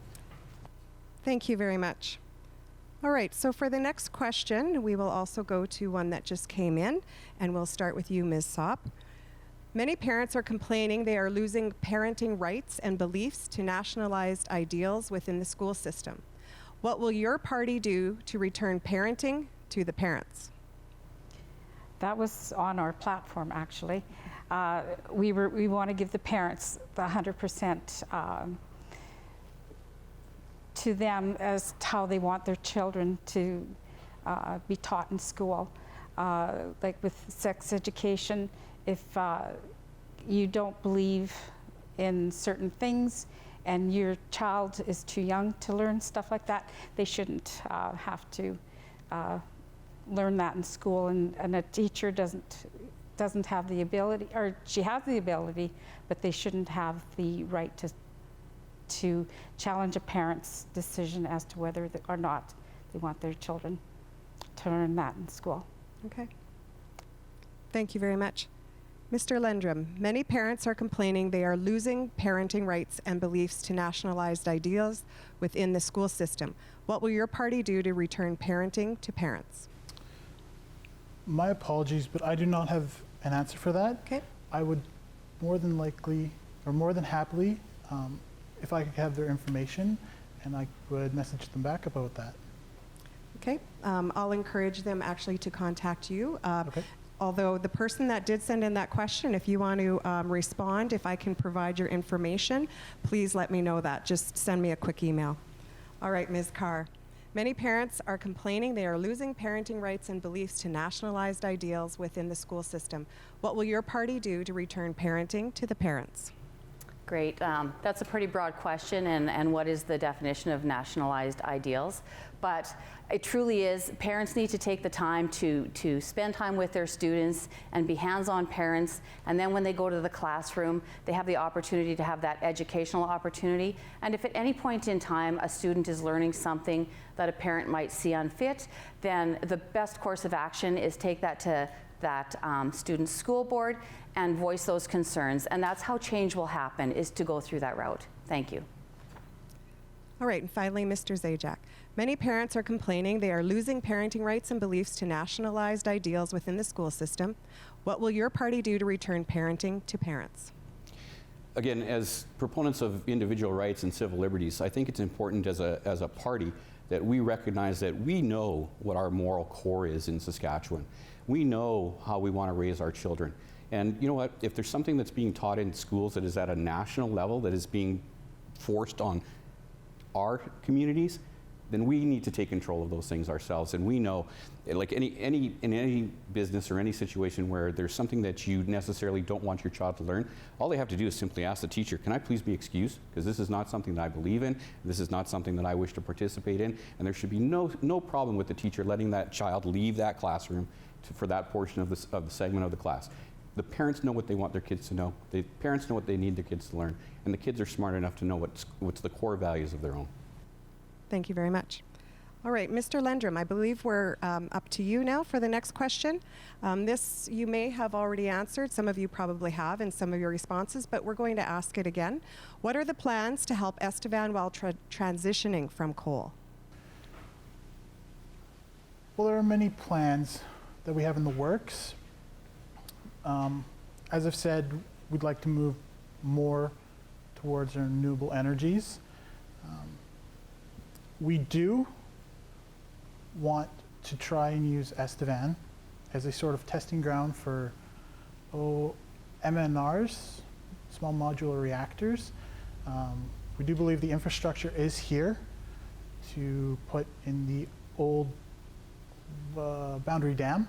Thank you very much. All right, so for the next question, we will also go to one that just came in, and we'll start with you, Ms. Sopp. Many parents are complaining they are losing parenting rights and beliefs to nationalized ideals within the school system. What will your party do to return parenting to the parents?
That was on our platform, actually. We want to give the parents the 100% to them as to how they want their children to be taught in school. Like with sex education, if you don't believe in certain things and your child is too young to learn stuff like that, they shouldn't have to learn that in school, and a teacher doesn't have the ability, or she has the ability, but they shouldn't have the right to challenge a parent's decision as to whether or not they want their children to learn that in school.
Okay. Thank you very much. Mr. Lendrum, many parents are complaining they are losing parenting rights and beliefs to nationalized ideals within the school system. What will your party do to return parenting to parents?
My apologies, but I do not have an answer for that.
Okay.
I would more than likely, or more than happily, if I could have their information, and I would message them back about that.
Okay. I'll encourage them actually to contact you.
Okay.
Although the person that did send in that question, if you want to respond, if I can provide your information, please let me know that. Just send me a quick email. All right, Ms. Carr. Many parents are complaining they are losing parenting rights and beliefs to nationalized ideals within the school system. What will your party do to return parenting to the parents?
Great. That's a pretty broad question, and what is the definition of nationalized ideals? But it truly is, parents need to take the time to spend time with their students and be hands-on parents, and then when they go to the classroom, they have the opportunity to have that educational opportunity. And if at any point in time a student is learning something that a parent might see unfit, then the best course of action is take that to that student's school board and voice those concerns. And that's how change will happen, is to go through that route. Thank you.
All right, and finally, Mr. Zajac. Many parents are complaining they are losing parenting rights and beliefs to nationalized ideals within the school system. What will your party do to return parenting to parents?
Again, as proponents of individual rights and civil liberties, I think it's important as a party that we recognize that we know what our moral core is in Saskatchewan. We know how we want to raise our children. And you know what? If there's something that's being taught in schools that is at a national level, that is being forced on our communities, then we need to take control of those things ourselves. And we know, like in any business or any situation where there's something that you necessarily don't want your child to learn, all they have to do is simply ask the teacher, can I please be excused? Because this is not something that I believe in, this is not something that I wish to participate in, and there should be no problem with the teacher letting that child leave that classroom for that portion of the segment of the class. The parents know what they want their kids to know. The parents know what they need their kids to learn. And the kids are smart enough to know what's the core values of their own.
Thank you very much. All right, Mr. Lendrum, I believe we're up to you now for the next question. This you may have already answered. Some of you probably have in some of your responses, but we're going to ask it again. What are the plans to help Estevan while transitioning from coal?
Well, there are many plans that we have in the works. As I've said, we'd like to move more towards renewable energies. We do want to try and use Estevan as a sort of testing ground for MNRs, small modular reactors. We do believe the infrastructure is here to put in the old Boundary Dam.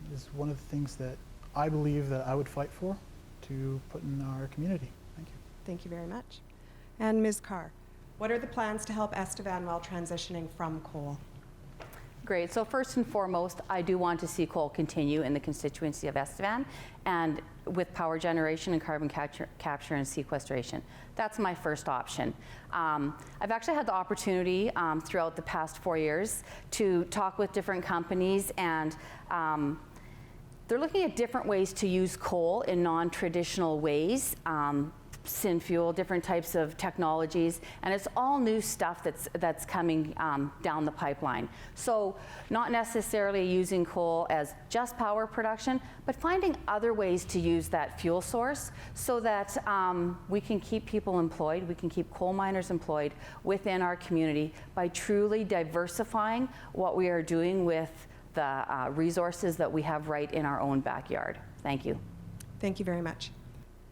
It is one of the things that I believe that I would fight for to put in our community. Thank you.
Thank you very much. And Ms. Carr, what are the plans to help Estevan while transitioning from coal?
Great. So first and foremost, I do want to see coal continue in the constituency of Estevan and with power generation and carbon capture and sequestration. That's my first option. I've actually had the opportunity throughout the past 4 years to talk with different companies, and they're looking at different ways to use coal in non-traditional ways. Syn fuel, different types of technologies, and it's all new stuff that's coming down the pipeline. So not necessarily using coal as just power production, but finding other ways to use that fuel source so that we can keep people employed, we can keep coal miners employed within our community by truly diversifying what we are doing with the resources that we have right in our own backyard. Thank you.
Thank you very much.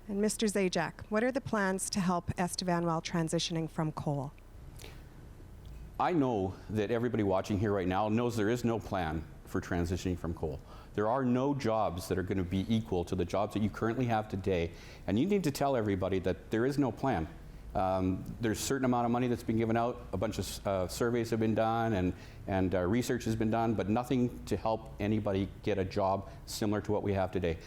And Mr. Zajac, what are the plans to help Estevan while transitioning from coal?
I know that everybody watching here right now knows there is no plan for transitioning from coal. There are no jobs that are going to be equal to the jobs that you currently have today, and you need to tell everybody that there is no plan. There's a certain amount of money that's been given out, a bunch of surveys have been done, and research has been done, but nothing to help anybody get a job similar to what we have today.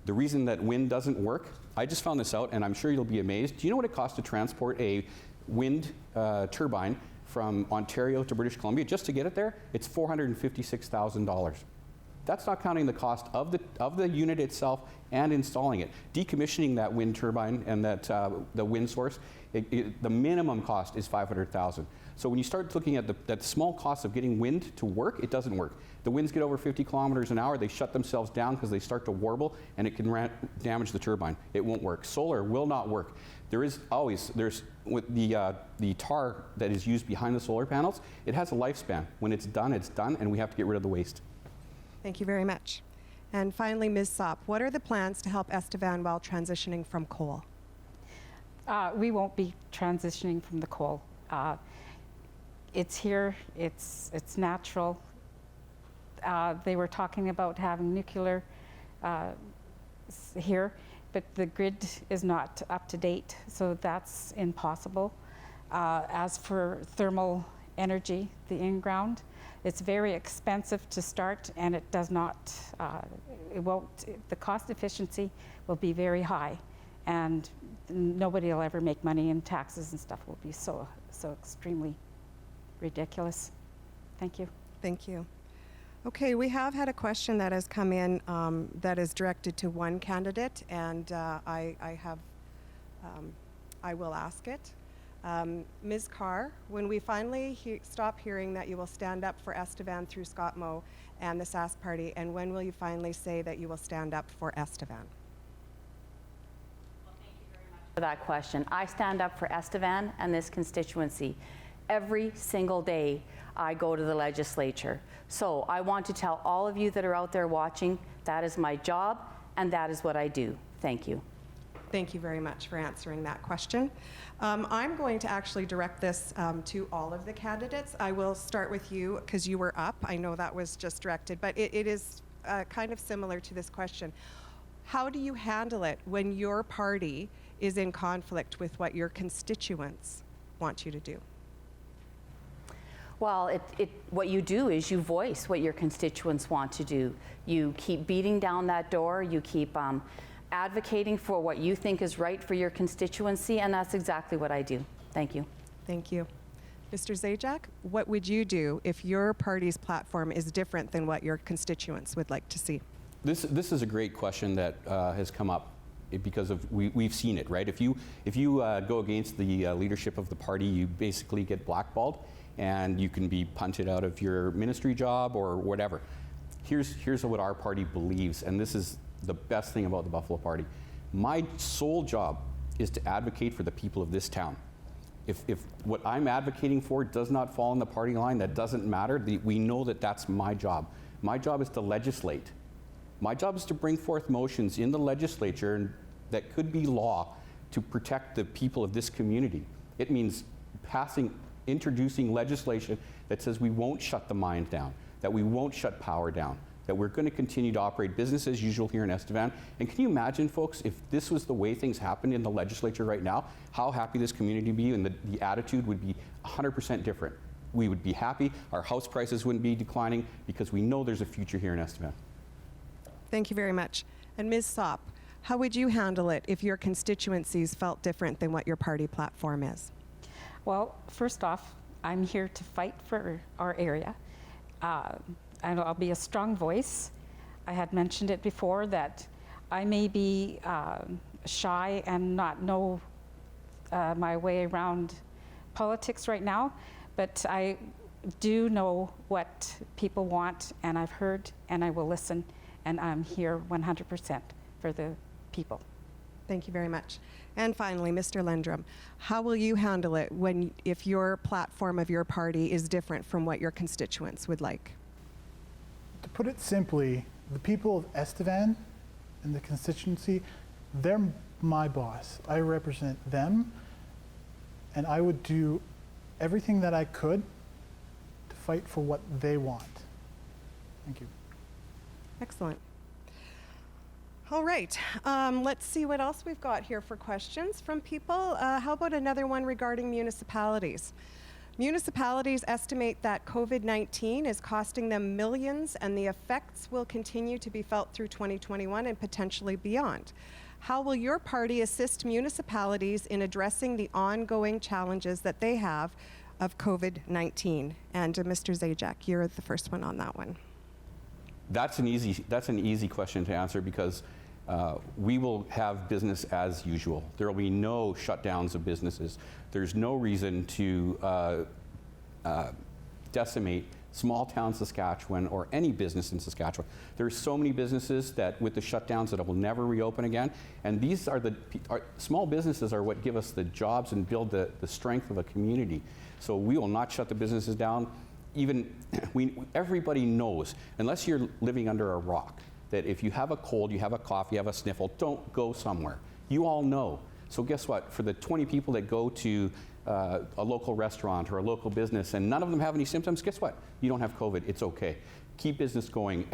The reason that wind doesn't work, I just found this out, and I'm sure you'll be amazed. Do you know what it costs to transport a wind turbine from Ontario to British Columbia? Just to get it there, it's $456,000. That's not counting the cost of the unit itself and installing it. Decommissioning that wind turbine and that the wind source, the minimum cost is $500,000. So when you start looking at that small cost of getting wind to work, it doesn't work. The winds get over 50 kilometers an hour, they shut themselves down because they start to warble, and it can damage the turbine. It won't work. Solar will not work. There's with the tar that is used behind the solar panels, it has a lifespan. When it's done, and we have to get rid of the waste.
Thank you very much. And finally, Ms. Sopp, what are the plans to help Estevan while transitioning from coal?
We won't be transitioning from the coal. It's here, it's natural. They were talking about having nuclear here, but the grid is not up to date, so that's impossible. As for thermal energy, the in-ground, it's very expensive to start, and it does not, the cost efficiency will be very high, and nobody will ever make money, and taxes and stuff will be so extremely ridiculous. Thank you.
Thank you. Okay, we have had a question that has come in that is directed to one candidate, and I will ask it. Ms. Carr, when we finally stop hearing that you will stand up for Estevan through Scott Moe and the SAS Party, and when will you finally say that you will stand up for Estevan?
For that question. I stand up for Estevan and this constituency. Every single day I go to the legislature. So I want to tell all of you that are out there watching, that is my job and that is what I do. Thank you.
Thank you very much for answering that question. I'm going to actually direct this to all of the candidates. I will start with you because you were up. I know that was just directed, but it is kind of similar to this question. How do you handle it when your party is in conflict with what your constituents want you to do?
Well, what you do is you voice what your constituents want to do. You keep beating down that door, you keep advocating for what you think is right for your constituency, and that's exactly what I do. Thank you.
Thank you. Mr. Zajac, what would you do if your party's platform is different than what your constituents would like to see?
This is a great question that has come up because we've seen it, right? If you go against the leadership of the party, you basically get blackballed and you can be punted out of your ministry job or whatever. Here's what our party believes, and this is the best thing about the Buffalo Party. My sole job is to advocate for the people of this town. If what I'm advocating for does not fall in the party line, that doesn't matter. We know that that's my job. My job is to legislate. My job is to bring forth motions in the legislature that could be law to protect the people of this community. It means introducing legislation that says we won't shut the mine down, that we won't shut power down, that we're going to continue to operate business as usual here in Estevan. And can you imagine, folks, if this was the way things happened in the legislature right now, how happy this community would be, and the attitude would be 100% different. We would be happy, our house prices wouldn't be declining, because we know there's a future here in Estevan.
Thank you very much. And Ms. Sopp, how would you handle it if your constituencies felt different than what your party platform is?
Well, first off, I'm here to fight for our area. And I'll be a strong voice. I had mentioned it before that I may be shy and not know my way around politics right now, but I do know what people want, and I've heard, and I will listen, and I'm here 100% for the people.
Thank you very much. And finally, Mr. Lendrum, how will you handle it if your platform of your party is different from what your constituents would like?
To put it simply, the people of Estevan and the constituency, they're my boss. I represent them, and I would do everything that I could to fight for what they want. Thank you.
Excellent. All right, let's see what else we've got here for questions from people. How about another one regarding municipalities? Municipalities estimate that COVID-19 is costing them millions, and the effects will continue to be felt through 2021 and potentially beyond. How will your party assist municipalities in addressing the ongoing challenges that they have of COVID-19? And Mr. Zajac, you're the first one on that one.
That's an easy question to answer, because we will have business as usual. There will be no shutdowns of businesses. There's no reason to decimate small town Saskatchewan or any business in Saskatchewan. There's so many businesses that with the shutdowns that will never reopen again. And these are small businesses are what give us the jobs and build the strength of a community. So we will not shut the businesses down. Everybody knows, unless you're living under a rock, that if you have a cold, you have a cough, you have a sniffle, don't go somewhere. You all know. So guess what? For the 20 people that go to a local restaurant or a local business and none of them have any symptoms, guess what? You don't have COVID. It's okay. Keep business going.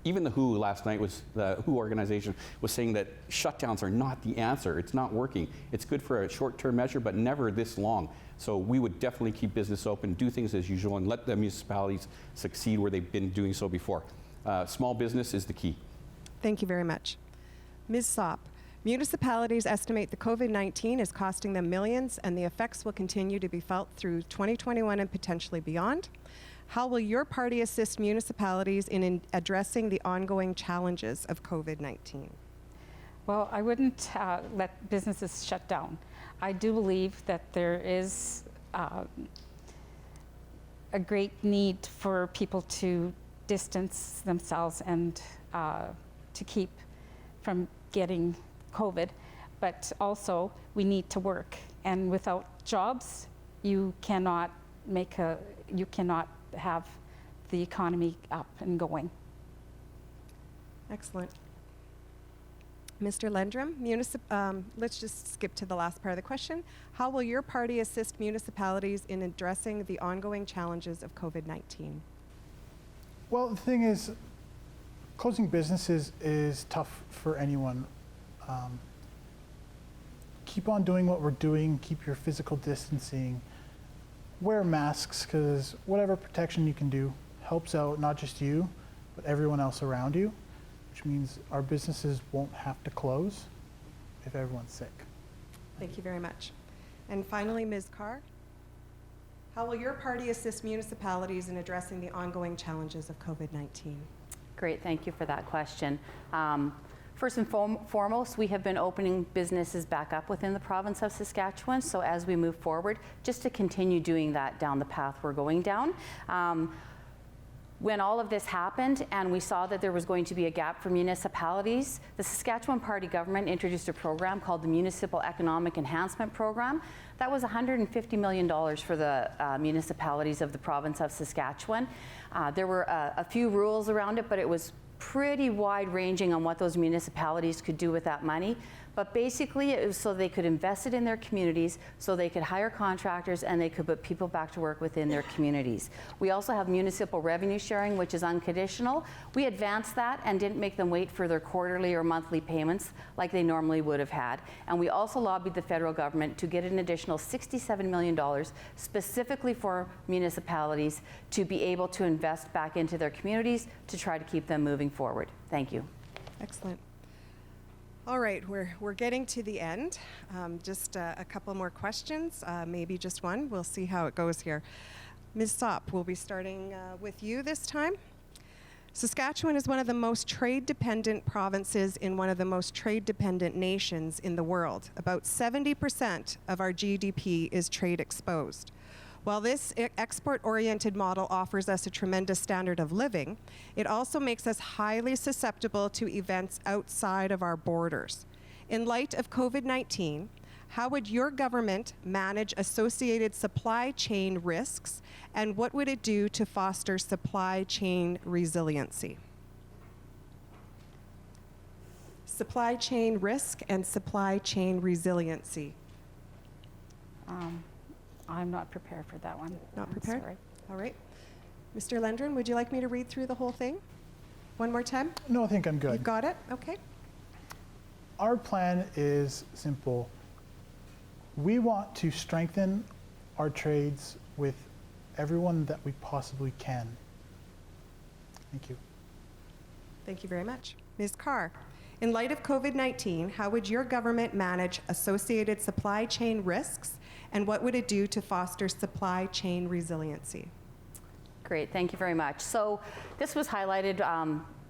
Even the WHO last night, the WHO organization was saying that shutdowns are not the answer. It's not working. It's good for a short-term measure, but never this long. So we would definitely keep business open, do things as usual, and let the municipalities succeed where they've been doing so before. Small business is the key.
Thank you very much. Ms. Sopp, municipalities estimate the COVID-19 is costing them millions, and the effects will continue to be felt through 2021 and potentially beyond. How will your party assist municipalities in addressing the ongoing challenges of COVID-19?
Well, I wouldn't let businesses shut down. I do believe that there is a great need for people to distance themselves and to keep from getting COVID, but also we need to work, and without jobs you cannot have the economy up and going.
Excellent. Mr. Lendrum, let's just skip to the last part of the question. How will your party assist municipalities in addressing the ongoing challenges of COVID-19?
Well, the thing is, closing businesses is tough for anyone. Keep on doing what we're doing, keep your physical distancing, wear masks, because whatever protection you can do helps out not just you, but everyone else around you, which means our businesses won't have to close if everyone's sick.
Thank you very much. And finally, Ms. Carr, how will your party assist municipalities in addressing the ongoing challenges of COVID-19?
Great, thank you for that question. First and foremost, we have been opening businesses back up within the province of Saskatchewan, so as we move forward, just to continue doing that down the path we're going down. When all of this happened and we saw that there was going to be a gap for municipalities, the Saskatchewan Party government introduced a program called the Municipal Economic Enhancement Program. That was $150 million for the municipalities of the province of Saskatchewan. There were a few rules around it, but it was pretty wide-ranging on what those municipalities could do with that money. But basically, it was so they could invest it in their communities, so they could hire contractors, and they could put people back to work within their communities. We also have municipal revenue sharing, which is unconditional. We advanced that and didn't make them wait for their quarterly or monthly payments like they normally would have had. And we also lobbied the federal government to get an additional $67 million specifically for municipalities to be able to invest back into their communities to try to keep them moving forward. Thank you.
Excellent. All right, we're getting to the end. Just a couple more questions, maybe just one. We'll see how it goes here. Ms. Sopp, we'll be starting with you this time. Saskatchewan is one of the most trade-dependent provinces in one of the most trade-dependent nations in the world. About 70% of our GDP is trade exposed. While this export-oriented model offers us a tremendous standard of living, it also makes us highly susceptible to events outside of our borders. In light of COVID-19, how would your government manage associated supply chain risks, and what would it do to foster supply chain resiliency? Supply chain risk and supply chain resiliency.
I'm not prepared for that one.
Not
I'm
prepared?
sorry.
All right. Mr. Lendrum, would you like me to read through the whole thing one more time?
No, I think I'm
You
good.
got it? Okay.
Our plan is simple. We want to strengthen our trades with everyone that we possibly can. Thank you.
Thank you very much. Ms. Carr, in light of COVID-19, how would your government manage associated supply chain risks, and what would it do to foster supply chain resiliency?
Great, thank you very much. So this was highlighted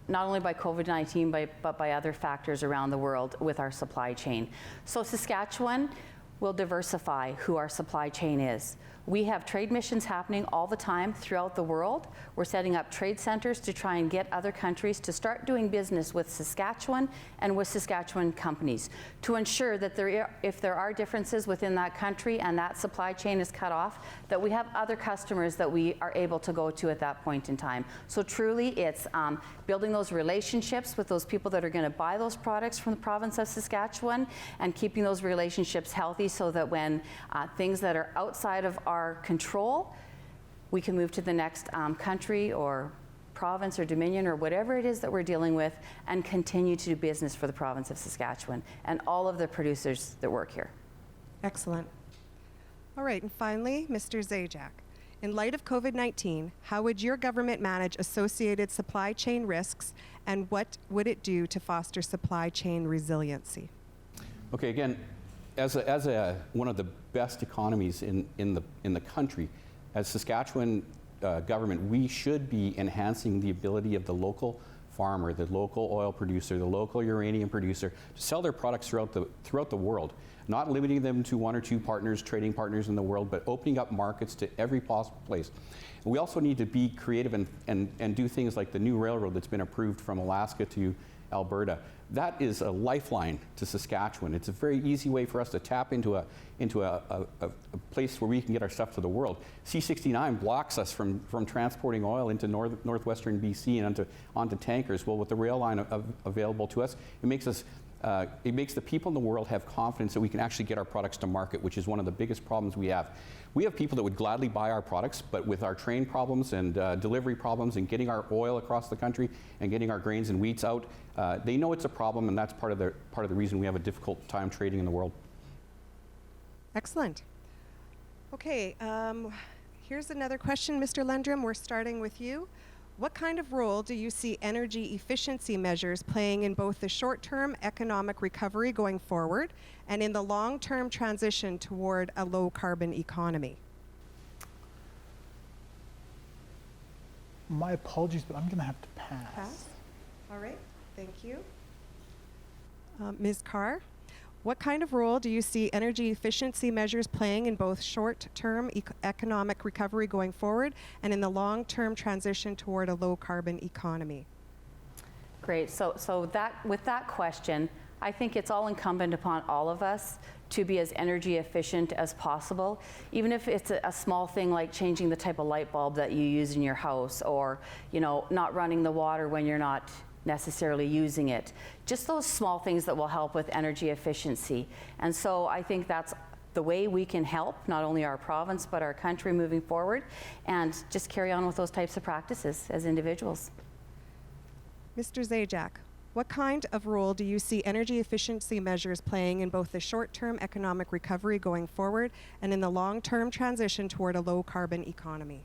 not only by COVID-19, but by other factors around the world with our supply chain. So Saskatchewan will diversify who our supply chain is. We have trade missions happening all the time throughout the world. We're setting up trade centers to try and get other countries to start doing business with Saskatchewan and with Saskatchewan companies to ensure that if there are differences within that country and that supply chain is cut off, that we have other customers that we are able to go to at that point in time. So truly it's building those relationships with those people that are going to buy those products from the province of Saskatchewan and keeping those relationships healthy so that when things that are outside of our control, we can move to the next country or province or dominion or whatever it is that we're dealing with and continue to do business for the province of Saskatchewan and all of the producers that work here.
Excellent. All right, and finally, Mr. Zajac. In light of COVID-19, how would your government manage associated supply chain risks, and what would it do to foster supply chain resiliency?
Okay, again, as one of the best economies in the country, as Saskatchewan government, we should be enhancing the ability of the local farmer, the local oil producer, the local uranium producer, to sell their products throughout the world, not limiting them to one or two partners, trading partners in the world, but opening up markets to every possible place. And we also need to be creative and do things like the new railroad that's been approved from Alaska to Alberta. That is a lifeline to Saskatchewan. It's a very easy way for us to tap into a place where we can get our stuff to the world. C-69 blocks us from transporting oil into northwestern BC and onto tankers. Well, with the rail line available to us, it makes the people in the world have confidence that we can actually get our products to market, which is one of the biggest problems we have. We have people that would gladly buy our products, but with our train problems and delivery problems and getting our oil across the country and getting our grains and wheats out, they know it's a problem, and that's part of the reason we have a difficult time trading in the world.
Excellent. Okay, here's another question, Mr. Lundgren. We're starting with you. What kind of role do you see energy efficiency measures playing in both the short-term economic recovery going forward and in the long-term transition toward a low-carbon economy?
My apologies, but I'm going to have to pass.
Pass? All right, thank you. Ms. Carr, what kind of role do you see energy efficiency measures playing in both short-term economic recovery going forward and in the long-term transition toward a low-carbon economy?
Great. So with that question, I think it's all incumbent upon all of us to be as energy efficient as possible, even if it's a small thing like changing the type of light bulb that you use in your house, or not running the water when you're not necessarily using it. Just those small things that will help with energy efficiency. And so I think that's the way we can help not only our province but our country moving forward, and just carry on with those types of practices as individuals.
Mr. Zajac, what kind of role do you see energy efficiency measures playing in both the short-term economic recovery going forward and in the long-term transition toward a low-carbon economy?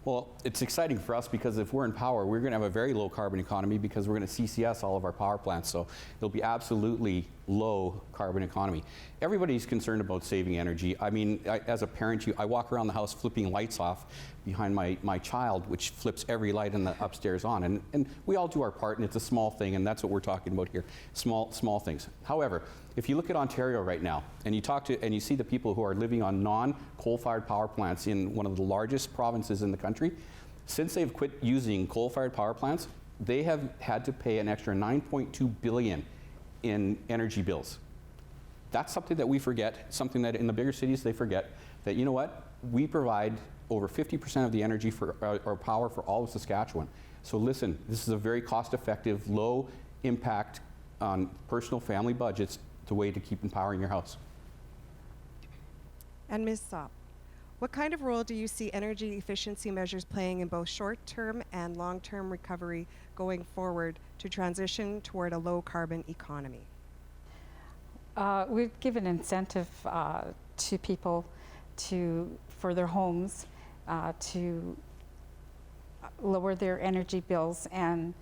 Well, it's exciting for us because if we're in power, we're going to have a very low carbon economy because we're going to CCS all of our power plants. So it'll be absolutely low carbon economy. Everybody's concerned about saving energy. I mean, as a parent, I walk around the house flipping lights off behind my child, which flips every light in the upstairs on. And we all do our part, and it's a small thing, and that's what we're talking about here, small things. However, if you look at Ontario right now, and you see the people who are living on non-coal-fired power plants in one of the largest provinces in the country, since they've quit using coal-fired power plants, they have had to pay an extra $9.2 billion in energy bills. That's something that we forget, something that in the bigger cities they forget, that we provide over 50% of the energy for or power for all of Saskatchewan. So listen, this is a very cost-effective, low impact on personal family budgets, the way to keep empowering your house.
And Ms. Sopp, what kind of role do you see energy efficiency measures playing in both short-term and long-term recovery going forward to transition toward a low-carbon economy?
We've given incentive to people for their homes to lower their energy bills and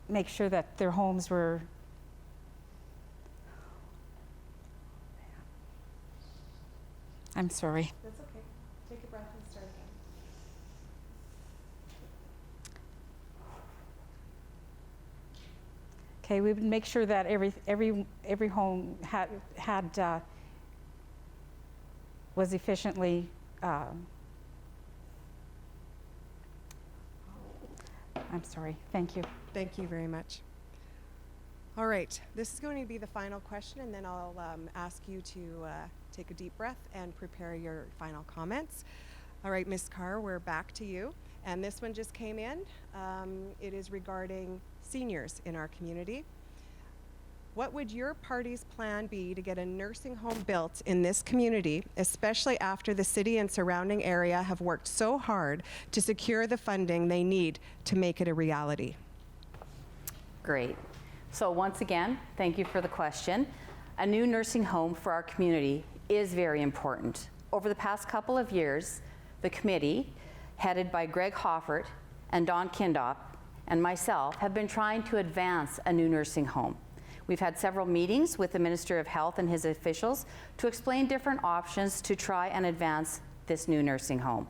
make sure that their homes were I'm sorry.
That's okay. Take a breath and start again.
Okay, we would make sure that every home had was efficiently. I'm sorry. Thank you.
Thank you very much. All right, this is going to be the final question, and then I'll ask you to take a deep breath and prepare your final comments. All right, Ms. Carr, we're back to you. And this one just came in. It is regarding seniors in our community. What would your party's plan be to get a nursing home built in this community, especially after the city and surrounding area have worked so hard to secure the funding they need to make it a reality?
Great. So once again, thank you for the question. A new nursing home for our community is very important. Over the past couple of years, the committee, headed by Greg Hoffert and Don Kindop and myself, have been trying to advance a new nursing home. We've had several meetings with the Minister of Health and his officials to explain different options to try and advance this new nursing home.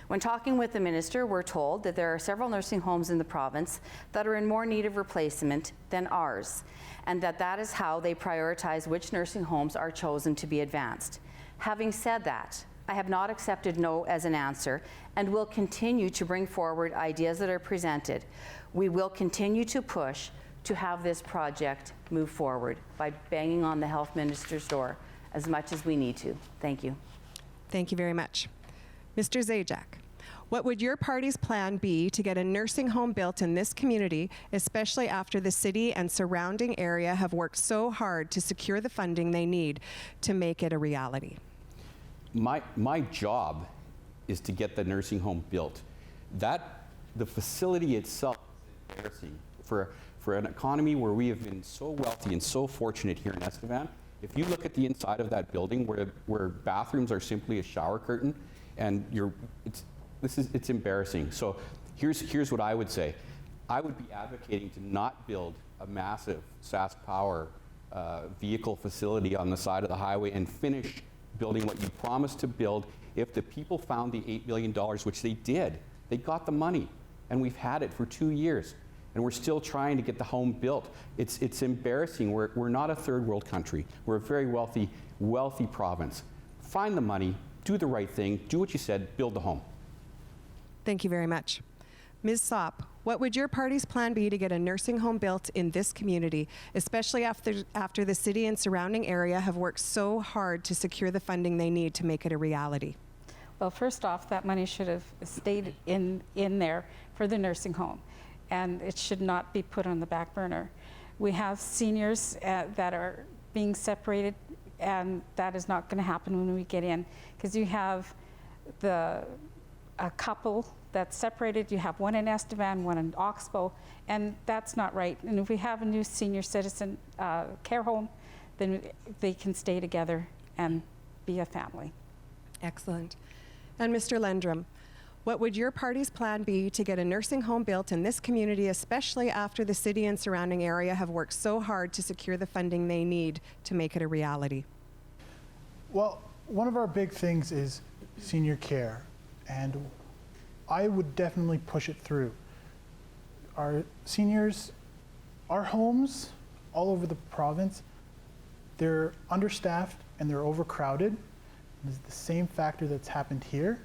When talking with the minister, we're told that there are several nursing homes in the province that are in more need of replacement than ours, and that is how they prioritize which nursing homes are chosen to be advanced. Having said that, I have not accepted no as an answer and will continue to bring forward ideas that are presented. We will continue to push to have this project move forward by banging on the health minister's door as much as we need to. Thank you.
Thank you very much. Mr. Zajac, what would your party's plan be to get a nursing home built in this community, especially after the city and surrounding area have worked so hard to secure the funding they need to make it a reality?
My job is to get the nursing home built. The facility itself is embarrassing. For an economy where we have been so wealthy and so fortunate here in Estevan, if you look at the inside of that building where bathrooms are simply a shower curtain, and it's embarrassing. So here's what I would say. I would be advocating to not build a massive SAS Power vehicle facility on the side of the highway and finish building what you promised to build if the people found the $8 million, which they did. They got the money, and we've had it for 2 years, and we're still trying to get the home built. It's embarrassing. We're not a third world country. We're a very wealthy province. Find the money, do the right thing, do what you said, build the home.
Thank you very much. Ms. Sopp, what would your party's plan be to get a nursing home built in this community, especially after the city and surrounding area have worked so hard to secure the funding they need to make it a reality?
Well, first off, that money should have stayed in there for the nursing home, and it should not be put on the back burner. We have seniors that are being separated, and that is not going to happen when we get in, because you have a couple that's separated. You have one in Estevan, one in Oxbow, and that's not right. And if we have a new senior citizen care home, then they can stay together and be a family.
Excellent. And Mr. Lendrum, what would your party's plan be to get a nursing home built in this community, especially after the city and surrounding area have worked so hard to secure the funding they need to make it a reality?
Well, one of our big things is senior care, and I would definitely push it through. Our seniors, our homes all over the province, they're understaffed and they're overcrowded. It's the same factor that's happened here.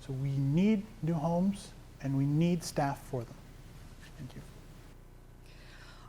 So we need new homes and we need staff for them. Thank you.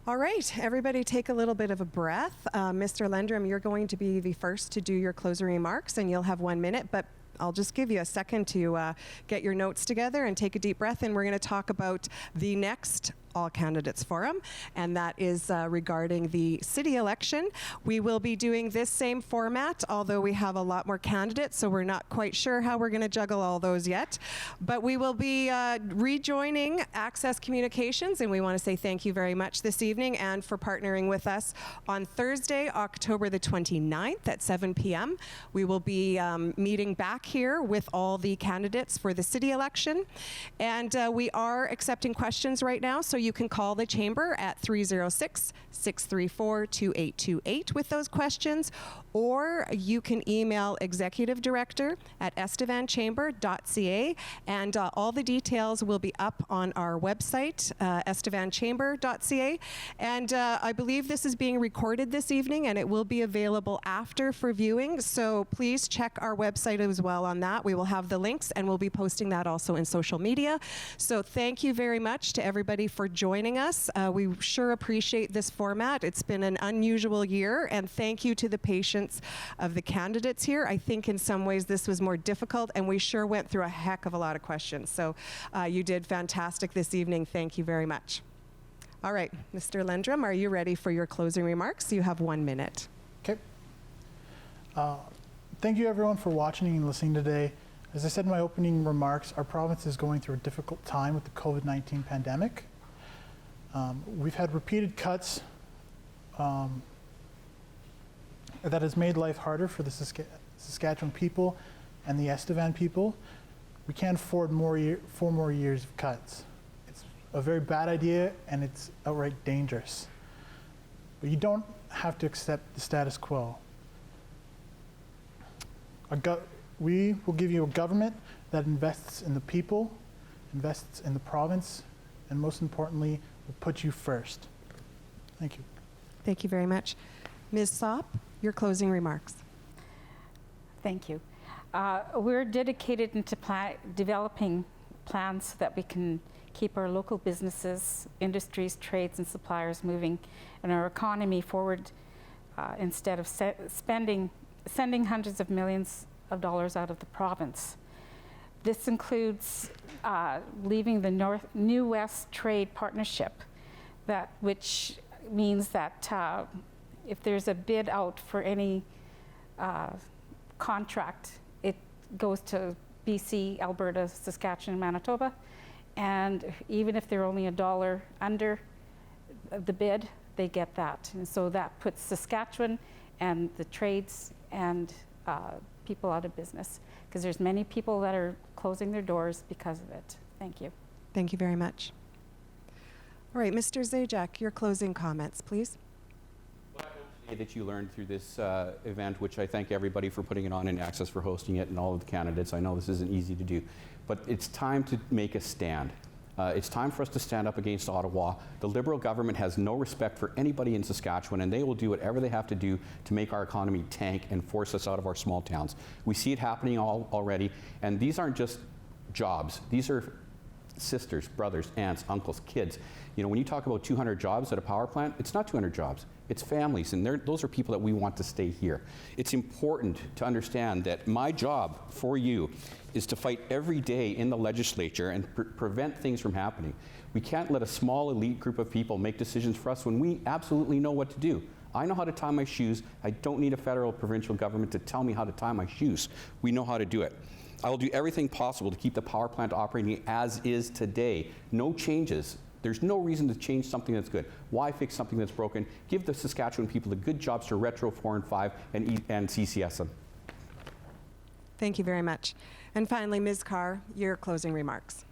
All right, everybody take a little bit of a breath. Mr. Lendrum, you're going to be the first to do your closing remarks, and you'll have 1 minute, but I'll just give you a second to get your notes together and take a deep breath, and we're going to talk about the next All Candidates Forum, and that is regarding the city election. We will be doing this same format, although we have a lot more candidates, so we're not quite sure how we're going to juggle all those yet. But we will be rejoining Access Communications, and we want to say thank you very much this evening and for partnering with us on Thursday, October the 29th at 7 p.m. We will be meeting back here with all the candidates for the city election, and we are accepting questions right now, so you can call the chamber at 306-634-2828 with those questions, or you can email executive director at estevanchamber.ca, and all the details will be up on our website, estevanchamber.ca. And I believe this is being recorded this evening, and it will be available after for viewing, so please check our website as well on that. We will have the links, and we'll be posting that also in social media. So thank you very much to everybody for joining us. We sure appreciate this format. It's been an unusual year, and thank you to the patience of the candidates here. I think in some ways this was more difficult, and we sure went through a heck of a lot of questions. So you did fantastic this evening. Thank you very much. All right, Mr. Lendrum, are you ready for your closing remarks? You have 1 minute.
Okay. Thank you everyone for watching and listening today. As I said in my opening remarks, our province is going through a difficult time with the COVID-19 pandemic. We've had repeated cuts that has made life harder for the Saskatchewan people and the Estevan people. We can't afford 4 more years of cuts. It's a very bad idea, and it's outright dangerous. But you don't have to accept the status quo. We will give you a government that invests in the people, invests in the province, and most importantly, will put you first. Thank you.
Thank you very much. Ms. Sopp, your closing remarks.
Thank you. We're dedicated into developing plans so that we can keep our local businesses, industries, trades, and suppliers moving and our economy forward instead of sending hundreds of millions of dollars out of the province. This includes leaving the New West Trade Partnership, which means that if there's a bid out for any contract, it goes to BC, Alberta, Saskatchewan, and Manitoba. And even if they're only $1 under the bid, they get that. And so that puts Saskatchewan and the trades and people out of business, because there's many people that are closing their doors because of it. Thank you.
Thank you very much. All right, Mr. Zajac, your closing comments, please.
What I hope today that you learned through this event, which I thank everybody for putting it on and Access for hosting it and all of the candidates. I know this isn't easy to do, but it's time to make a stand. It's time for us to stand up against Ottawa. The Liberal government has no respect for anybody in Saskatchewan, and they will do whatever they have to do to make our economy tank and force us out of our small towns. We see it happening already, and these aren't just jobs. These are sisters, brothers, aunts, uncles, kids. You know, when you talk about 200 jobs at a power plant, it's not 200 jobs. It's families, and those are people that we want to stay here. It's important to understand that my job for you is to fight every day in the legislature and prevent things from happening. We can't let a small elite group of people make decisions for us when we absolutely know what to do. I know how to tie my shoes. I don't need a federal provincial government to tell me how to tie my shoes. We know how to do it. I will do everything possible to keep the power plant operating as is today. No changes. There's no reason to change something that's good. Why fix something that's broken? Give the Saskatchewan people the good jobs to Retro 4 and 5 and CCS them.
Thank you very much. And finally, Ms. Carr, your closing remarks.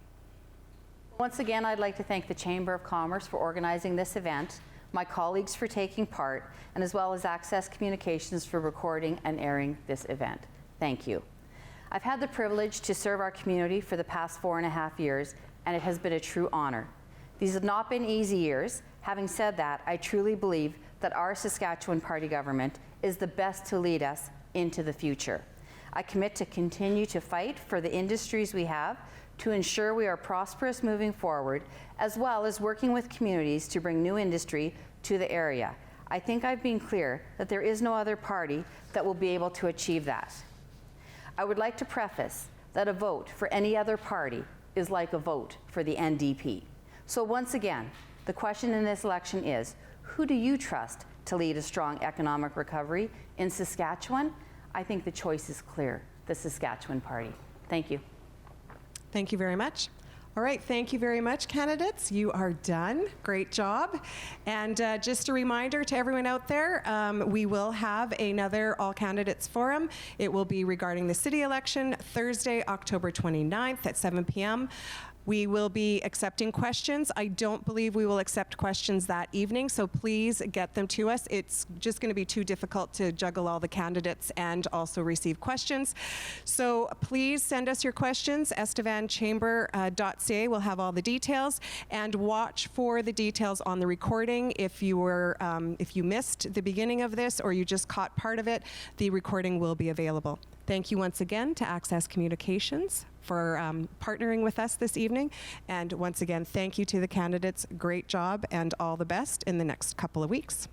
Once again, I'd like to thank the Chamber of Commerce for organizing this event, my colleagues for taking part, and as well as Access Communications for recording and airing this event. Thank you. I've had the privilege to serve our community for the past 4.5 years, and it has been a true honor. These have not been easy years. Having said that, I truly believe that our Saskatchewan Party government is the best to lead us into the future. I commit to continue to fight for the industries we have, to ensure we are prosperous moving forward, as well as working with communities to bring new industry to the area. I think I've been clear that there is no other party that will be able to achieve that. I would like to preface that a vote for any other party is like a vote for the NDP. So once again, the question in this election is, who do you trust to lead a strong economic recovery in Saskatchewan? I think the choice is clear, the Saskatchewan Party. Thank you.
Thank you very much. All right, thank you very much, candidates. You are done. Great job. And just a reminder to everyone out there, we will have another All Candidates Forum. It will be regarding the city election, Thursday, October 29th at 7 p.m. We will be accepting questions. I don't believe we will accept questions that evening, so please get them to us. It's just going to be too difficult to juggle all the candidates and also receive questions. So please send us your questions. EstevanChamber.ca will have all the details, and watch for the details on the recording. If you missed the beginning of this or you just caught part of it, the recording will be available. Thank you once again to Access Communications for partnering with us this evening. And once again, thank you to the candidates. Great job and all the best in the next couple of weeks.